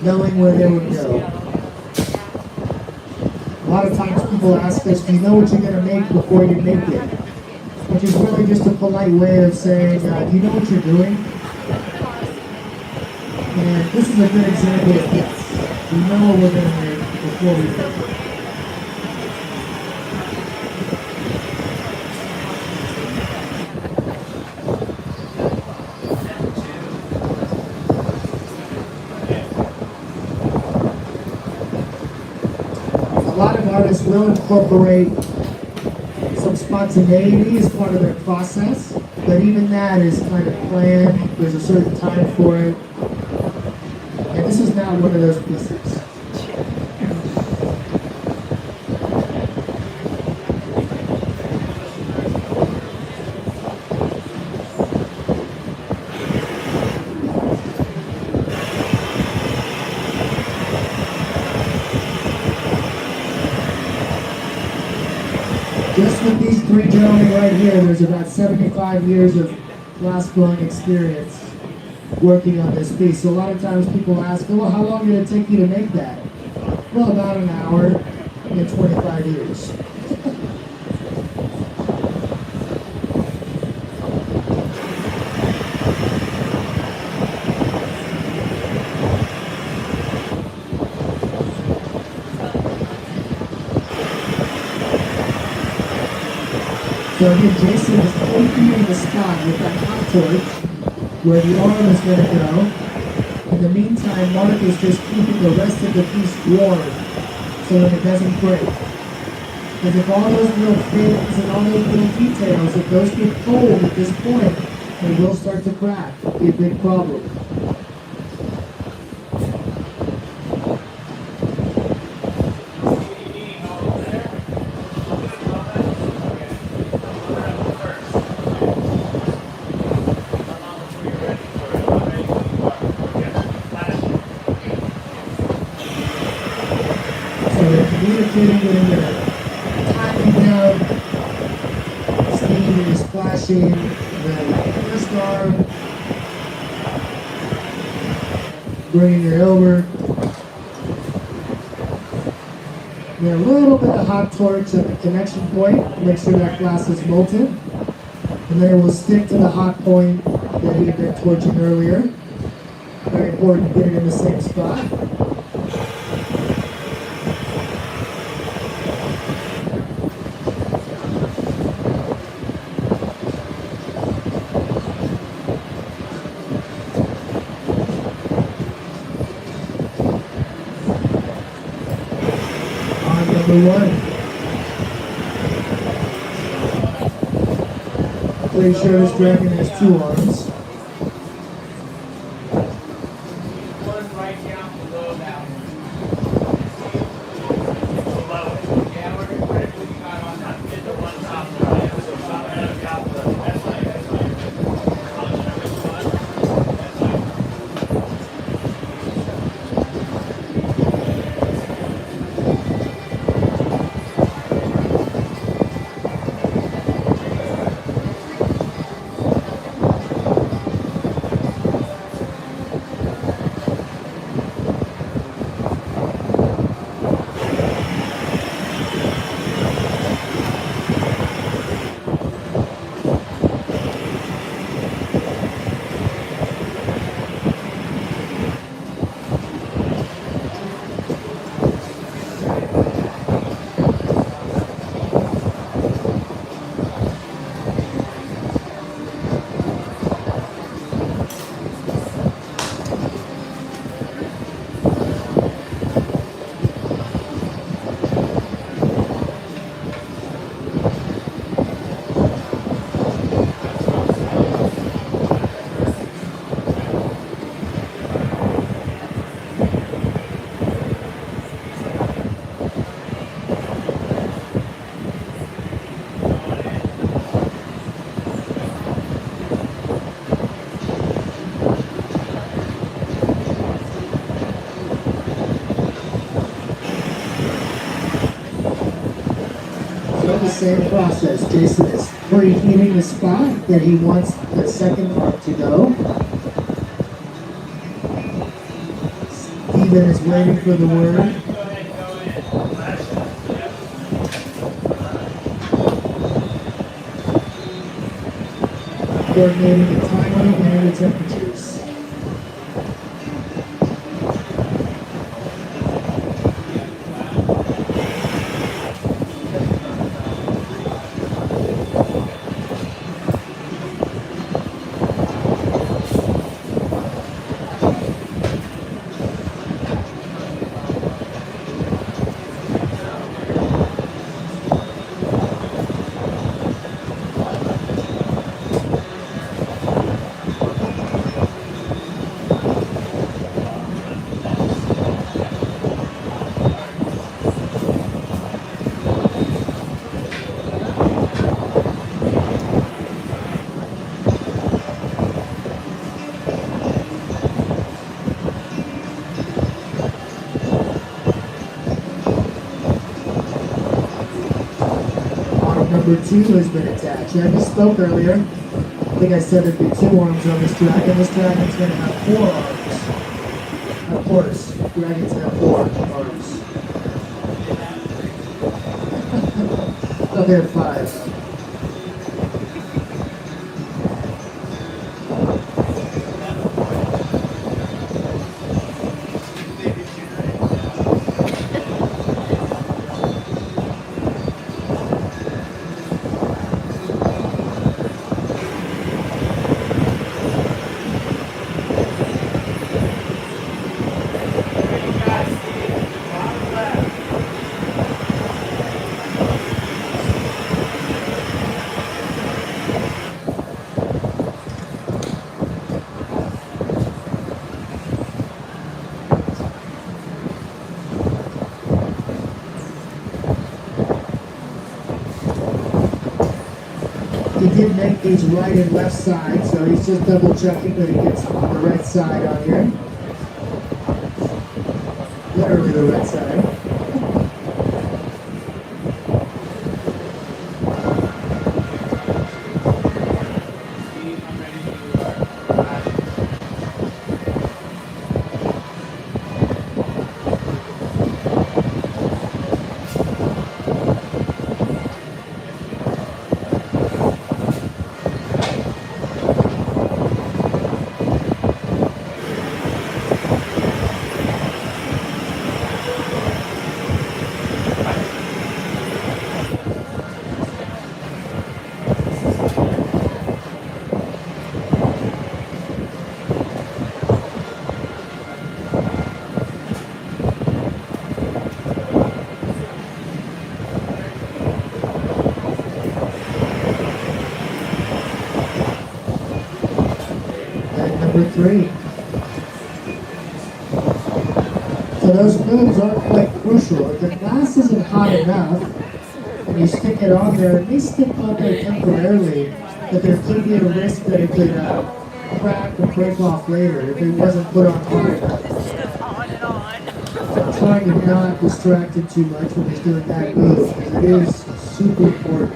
knowing where they would go. A lot of times people ask us, do you know what you're going to make before you make it? Which is really just a polite way of saying, do you know what you're doing? And this is a good example of yes. We know what we're going to make before we make it. A lot of artists will incorporate some spontaneity as part of their process, but even that is kind of planned. There's a certain time for it. And this is not one of those pieces. Just with these three gentlemen right here, there's about 75 years of glass blowing experience working on this piece. So a lot of times people ask, well, how long did it take you to make that? Well, about an hour and 25 years. So again, Jason is opening the spot with that hot torch where the arm is going to go. In the meantime, Mark is just keeping the rest of the piece warm so that it doesn't break. Because if all those little fins and all those little details, if those get cold at this point, they will start to crack. It'll be a big problem. lubricating, getting the timing down. Steam is splashing the first arm, bringing it over. Then a little bit of hot torch at the connection point, make sure that glass is molten. And then it will stick to the hot point that he had been torching earlier. Very important to get it in the same spot. Number one. Pretty sure this dragon has two arms. One right down below that one. Below it. Yeah, we're gonna put you got on that. Get the one top right. That's like, that's like. The same process. Jason is preheating the spot that he wants the second arm to go. Steven is waiting for the word. Coordinating the timing and the temperatures. Number two has been attached. I misspoke earlier. I think I said there'd be two arms on this dragon. This dragon's going to have four arms. Of course, dragons have four arms. Oh, they have five. He did make these right and left side, so he's just double checking that he gets the right side on here. Literally the right side. number 3. So those moves aren't quite crucial. If the glass isn't hot enough, and you stick it on there, it may stick on there temporarily, but there could be a risk that it could crack or break off later if it wasn't put on hard enough. I'm trying to not distract it too much when he's doing that move, because it is super important.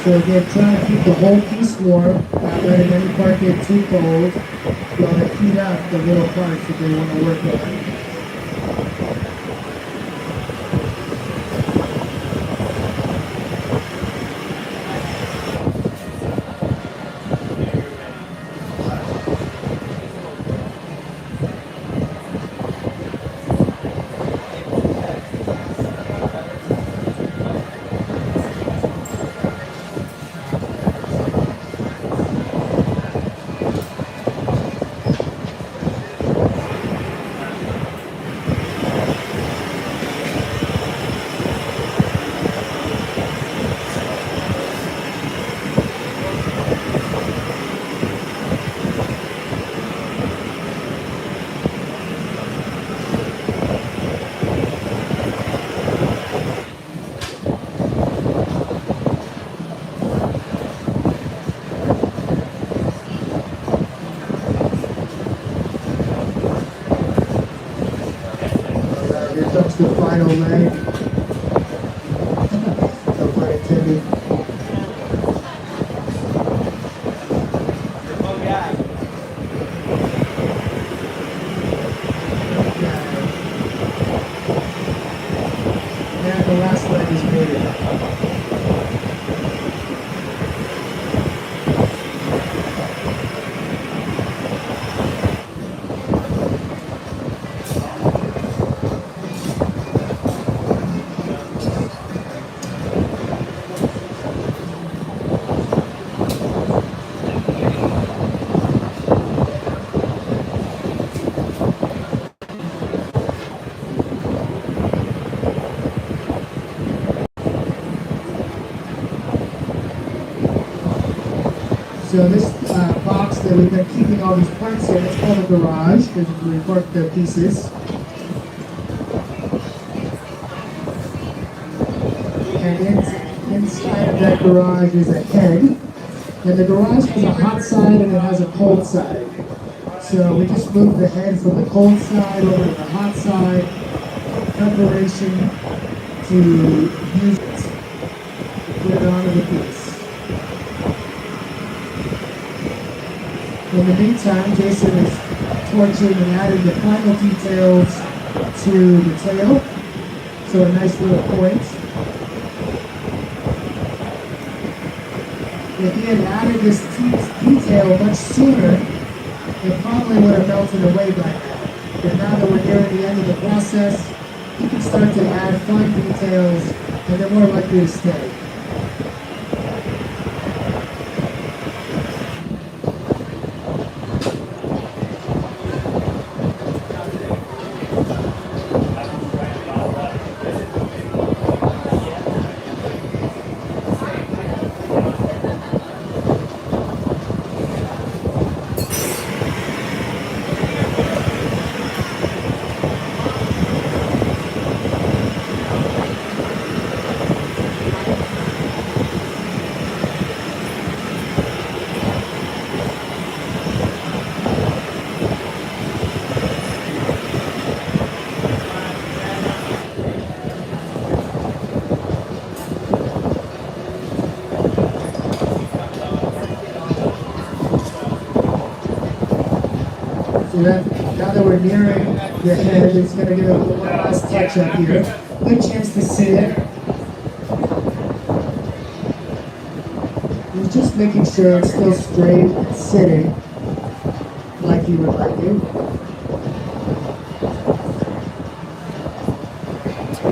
So again, trying to keep the whole piece warm, not letting any part get too cold. You want to heat up the little parts that they want to work on. Here comes the final leg. No pun intended. And the last leg is made. So this box that we've been keeping all these parts in, it's called a garage because we work the pieces. And inside of that garage is a head. And the garage has a hot side and it has a cold side. So we just move the head from the cold side over to the hot side, preparation to use it, put it onto the piece. In the meantime, Jason is torching and adding the final details to the tail. So a nice little point. If he had added this detail much sooner, it probably would have melted away by now. But now that we're nearing the end of the process, he can start to add fun details and they're more likely to stay. So that now that we're nearing the head, it's going to get a little one last touch up here. Good chance to see it. He's just making sure it's still straight and sitting like you would like it.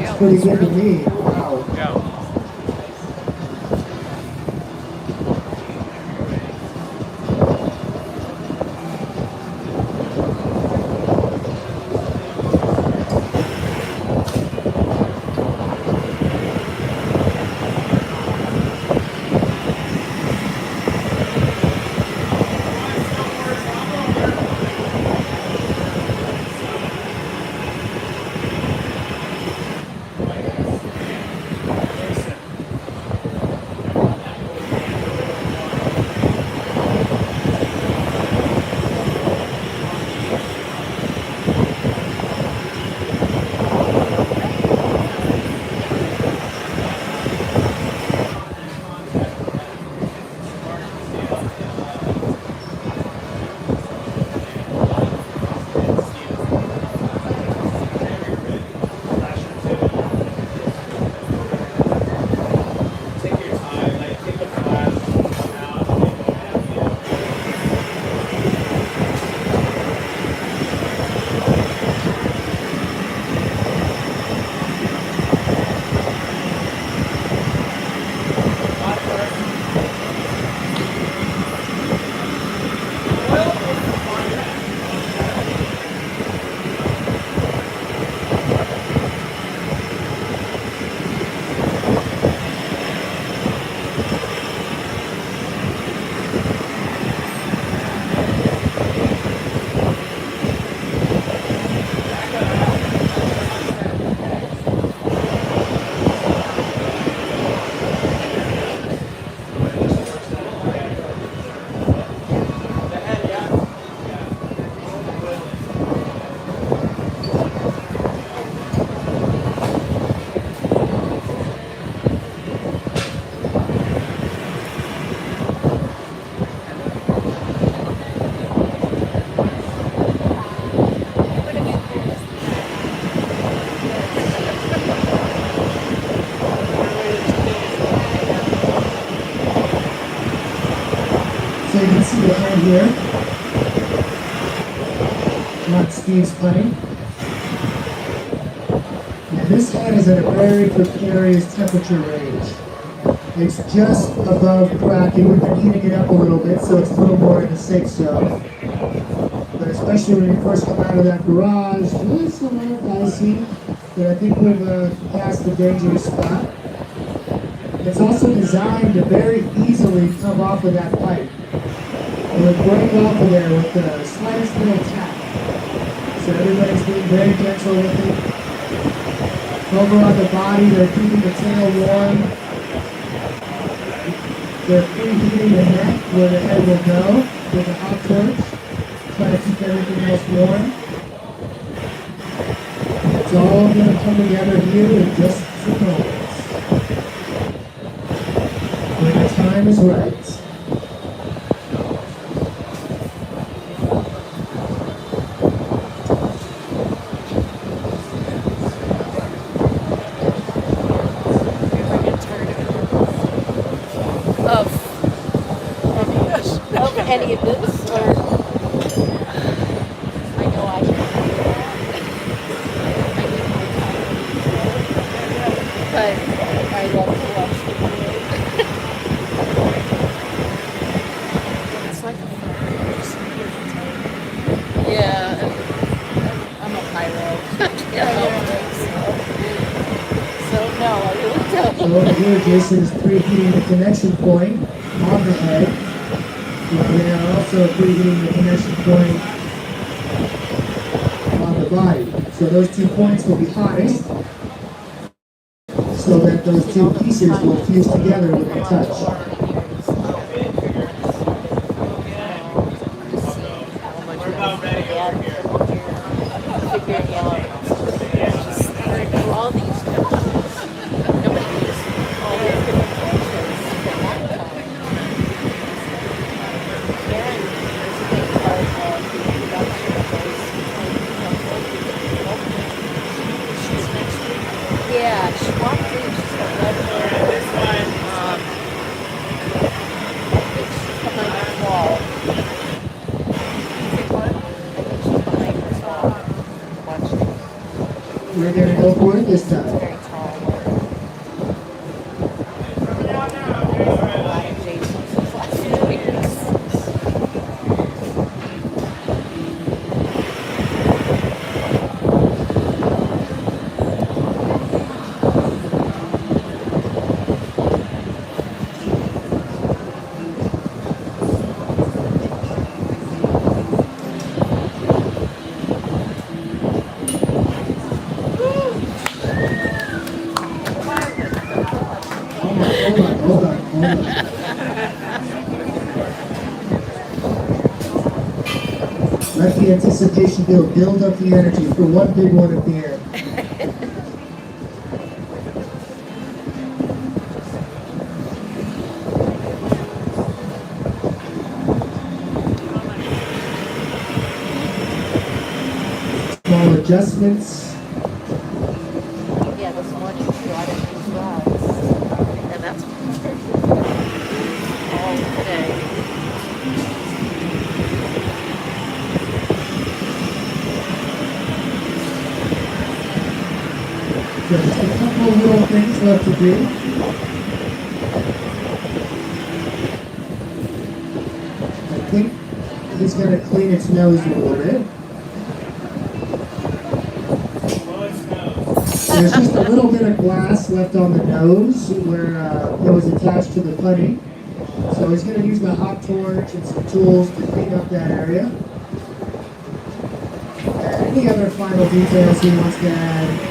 It's pretty good to me. Wow. Yeah. So you can see the head here. Not Steve's putting. And this head is at a very precarious temperature range. It's just above cracking. We've been heating it up a little bit, so it's a little more in the safe zone. But especially when you first come out of that garage, it's a little dicey, but I think we've passed the dangerous spot. It's also designed to very easily come off of that pipe. It would break off of there with the slightest little tap. So everybody's being very gentle with it. Over on the body, they're keeping the tail warm. They're preheating the neck where the head will go with a hot torch. Try to keep everything else warm. It's all going to come together here in just 2 moments. When the time is right. Of any of this, or I know I can do that. I need my time, but I love to watch the video. It's like a fire. Yeah, I'm a pyro. I don't think so. So no, I really don't. So over here, Jason is preheating the connection point on the head. We are also preheating the connection point on the body. So those 2 points will be hottest, so that those 2 pieces will fuse together when they touch. We're about ready over here. Figuring out just through all these nobody needs all these different functions for a long time. And there's a big part of the production of Go for it this time. Very tall word. A lot of Jason's last few years. Hold on. Let the anticipation build up the energy for one big one at the end. Small adjustments. Yeah, this morning too, I didn't use rods. And that's all today. Just a couple of little things left to do. I think he's going to clean its nose a little bit. There's just a little bit of glass left on the nose where it was attached to the putty. So he's going to use the hot torch and some tools to clean up that area. And any other final details he wants to add?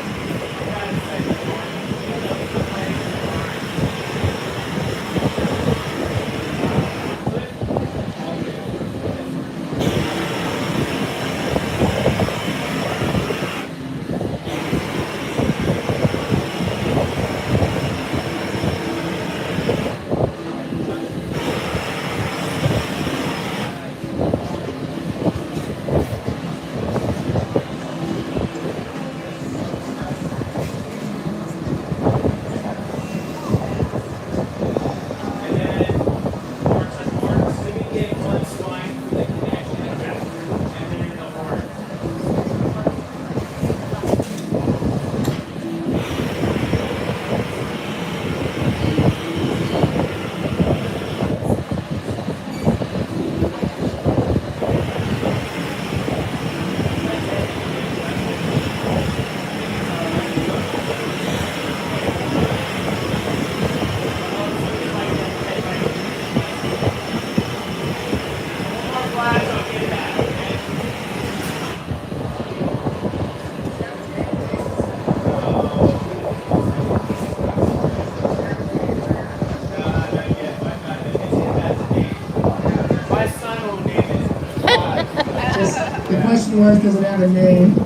The question was, does it have a name? He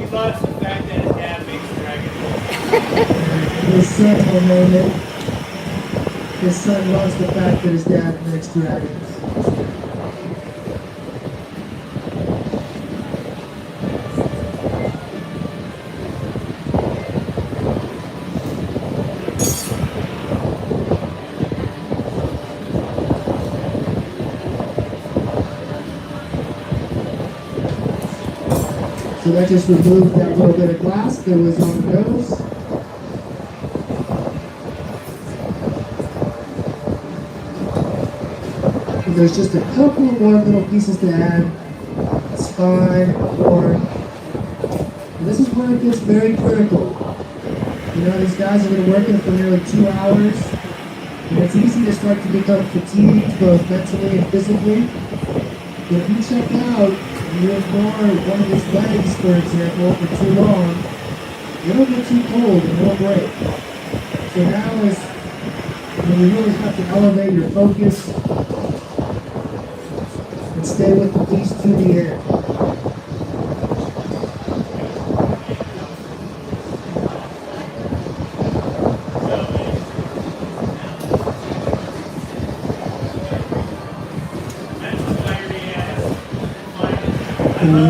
loves the fact that his dad makes dragons. His son will name it. His son loves the fact that his dad makes dragons. So that just removed that little bit of glass that was on the nose. And there's just a couple more little pieces to add. Spine, horn. And this is where it gets very critical. You know, these guys have been working for nearly 2 hours. And it's easy to start to become fatigued, both mentally and physically. But if you check out, you ignore one of these legs, for example, for too long, it'll get too cold and it'll break. So now is when you really have to elevate your focus and stay with the piece to the end.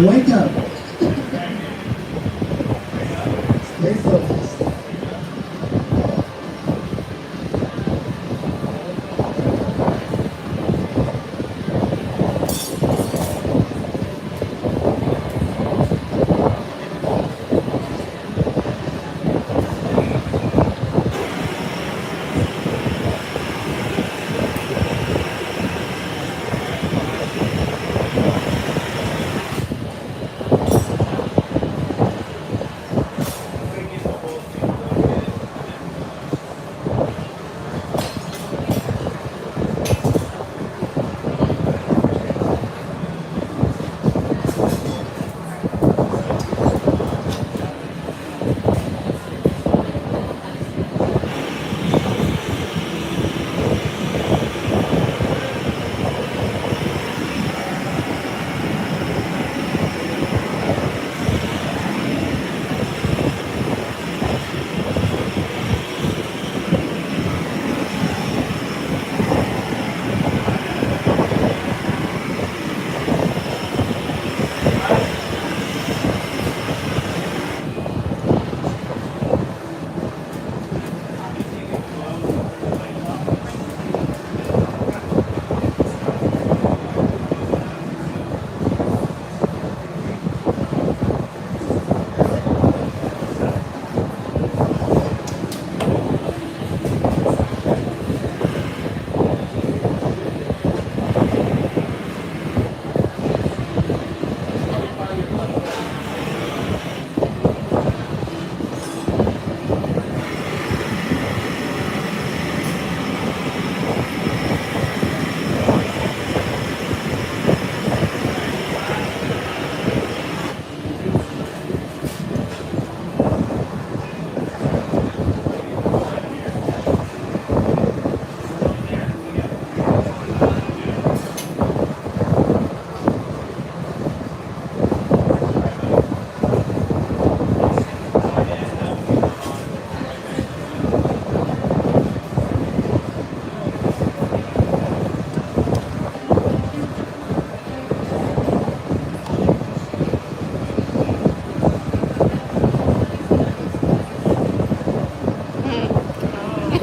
Wake up. Stay focused.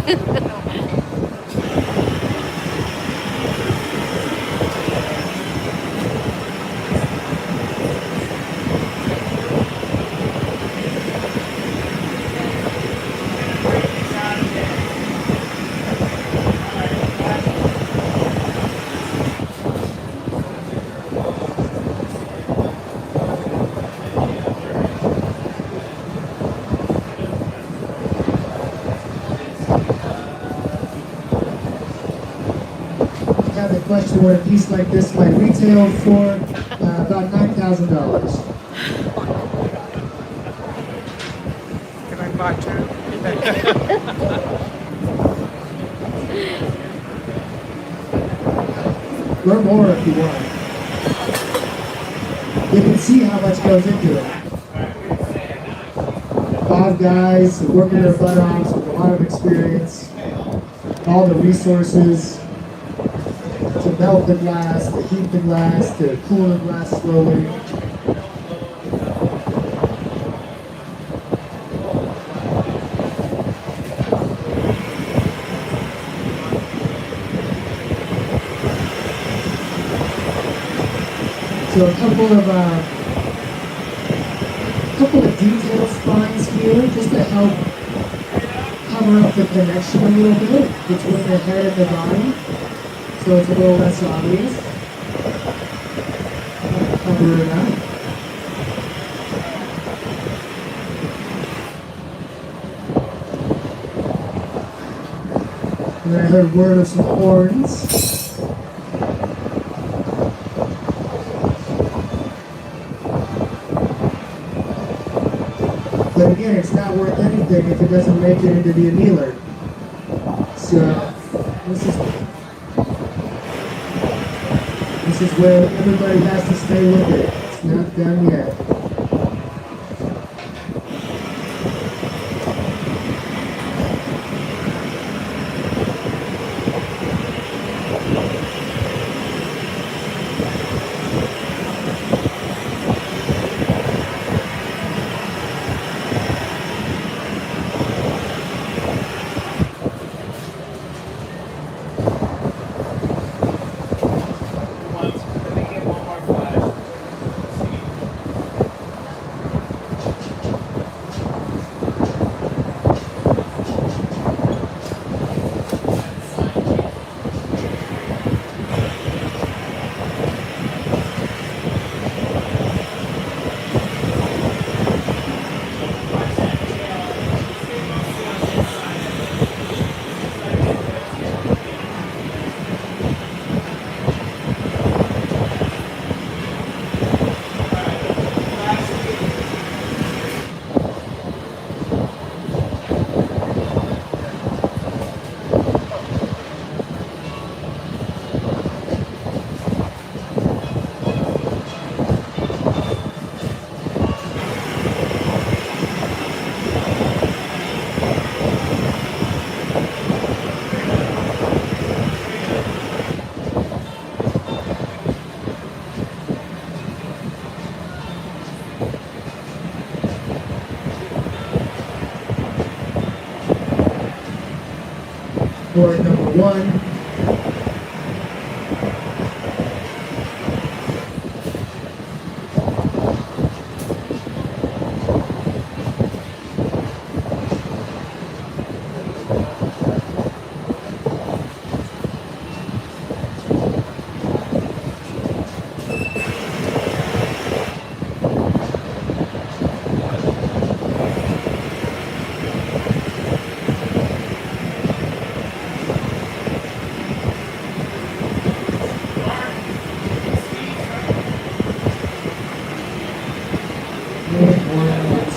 I have the question what a piece like this might retail for about $9,000. Can I buy two? Or more if you want. You can see how much goes into it. 5 guys working their butt offs with a lot of experience, all the resources to melt the glass, to heat the glass, to cool the glass slowly. So a couple of detail spines here, just to help cover up the connection a little bit between the head and the body, so it's a little less obvious. Cover it up. And then I heard word of some horns. But again, it's not worth anything if it doesn't make it into the annealer. So this is where everybody has to stay with it. It's not done yet. Board number 1. Board number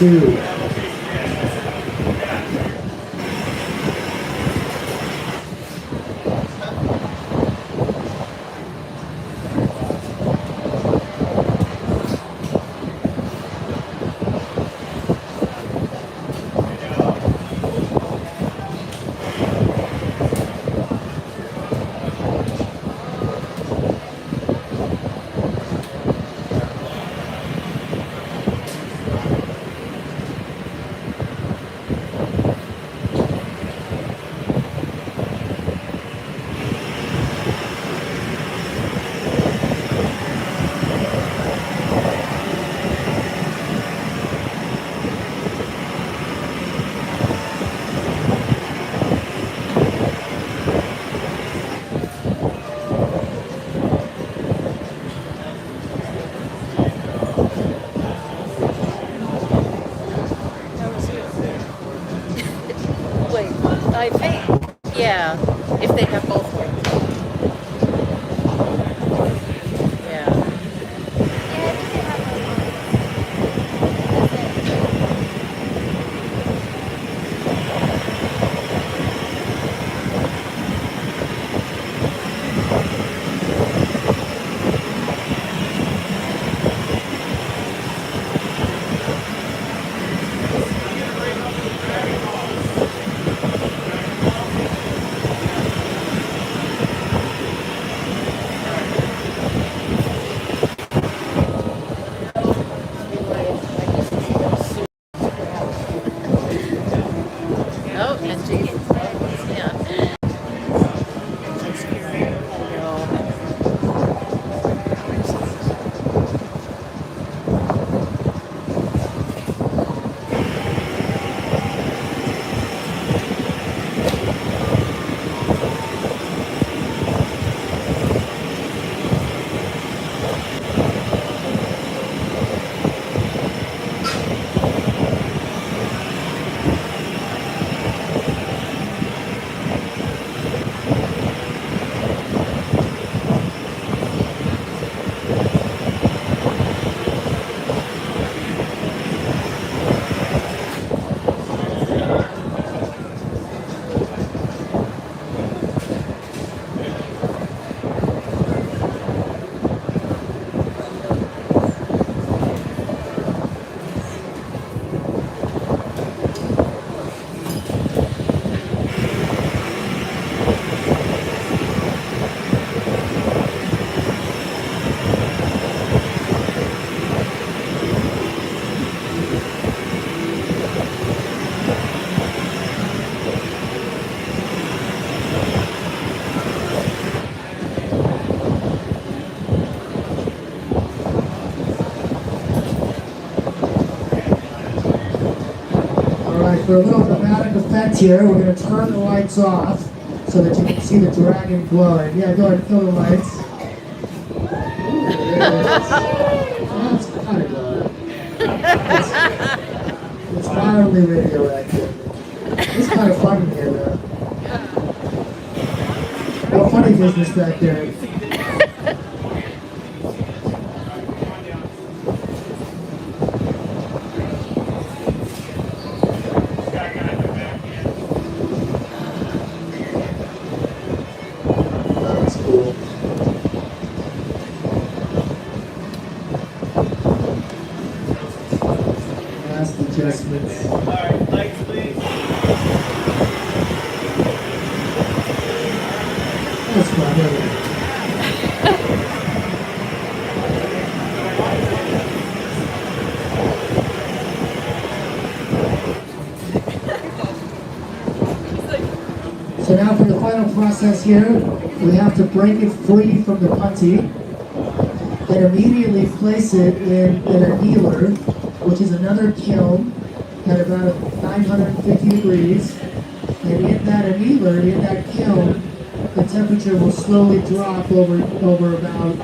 2. Probably. I think. Yeah. If they have both worked. Yeah. Oh, and Jason. Yeah. Alright, for a little dramatic effect here, we're going to turn the lights off so that you can see the dragon glowing. Yeah, go ahead and fill the lights. Ooh, there it is. That's kind of glowing. It's mildly radioactive. It's kind of fun in here, though. No funny business back there. That's cool. Last adjustments. Alright, lights please. That's fun, isn't it? So now for the final process here, we have to break it free from the putty and immediately place it in an annealer, which is another kiln at about 950 degrees. And in that annealer, in that kiln, the temperature will slowly drop over about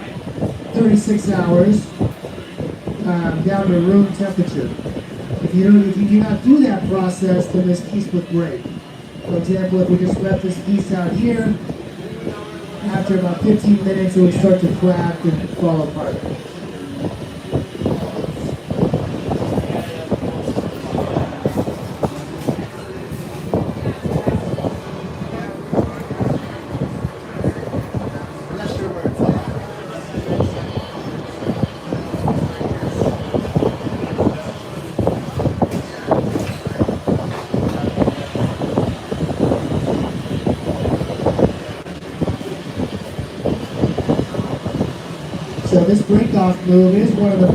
36 hours down to room temperature. If you do not do that process, then this piece would break. For example, if we just left this piece out here, after about 15 minutes it would start to crack and fall apart. So this break-off move is one of the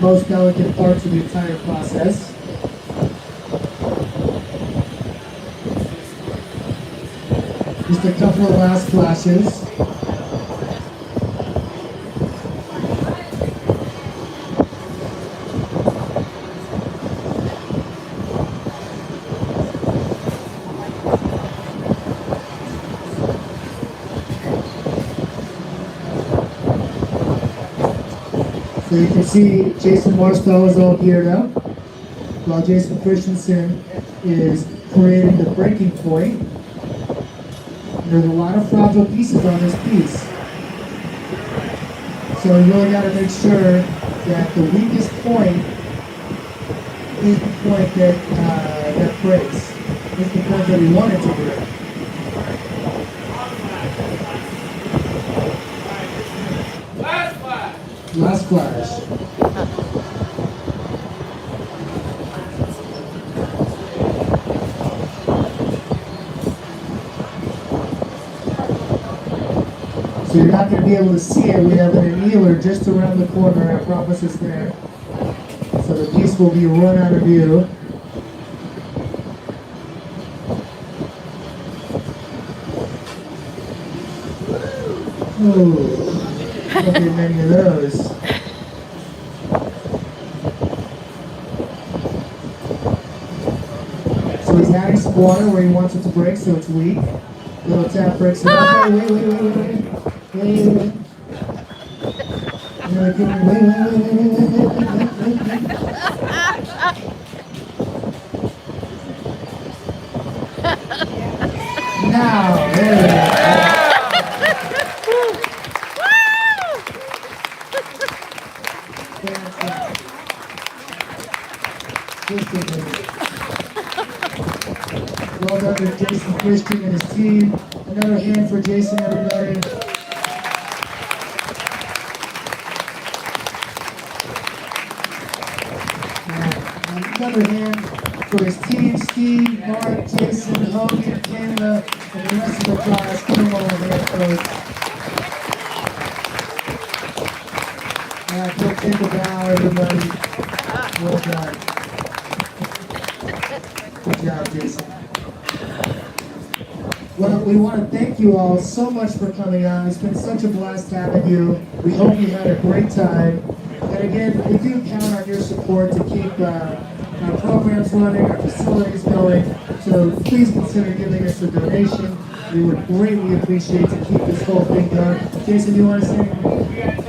most delicate parts of the entire process. Just a couple of last flashes. So you can see Jason Marspell is all geared up, while Jason Christensen is creating the breaking point. There's a lot of fragile pieces on this piece. So you really got to make sure that the weakest point is the point that breaks. It's the point that we want it to break. Last flash. So you're not going to be able to see it. We have an annealer just around the corner. I promise it's there. So the piece will be run out of view. Ooh, don't get many of those. So he's adding some water where he wants it to break, so it's weak. Little tap breaks it up. Wait. Wait. Now, there we go. Well done to Jason Christian and his team. Another hand for Jason, everybody. Another hand for his team, Steve, Mark, Jason, Hogan, Canada, and the rest of the class. Come on, hand, folks. Quick take a bow, everybody. Well done. Good job, Jason. Well, we want to thank you all so much for coming on. It's been such a blast having you. We hope you had a great time. And again, we do count on your support to keep our programs running, our facilities going. So please consider giving us a donation. We would greatly appreciate to keep this whole thing going. Jason, do you want to say anything?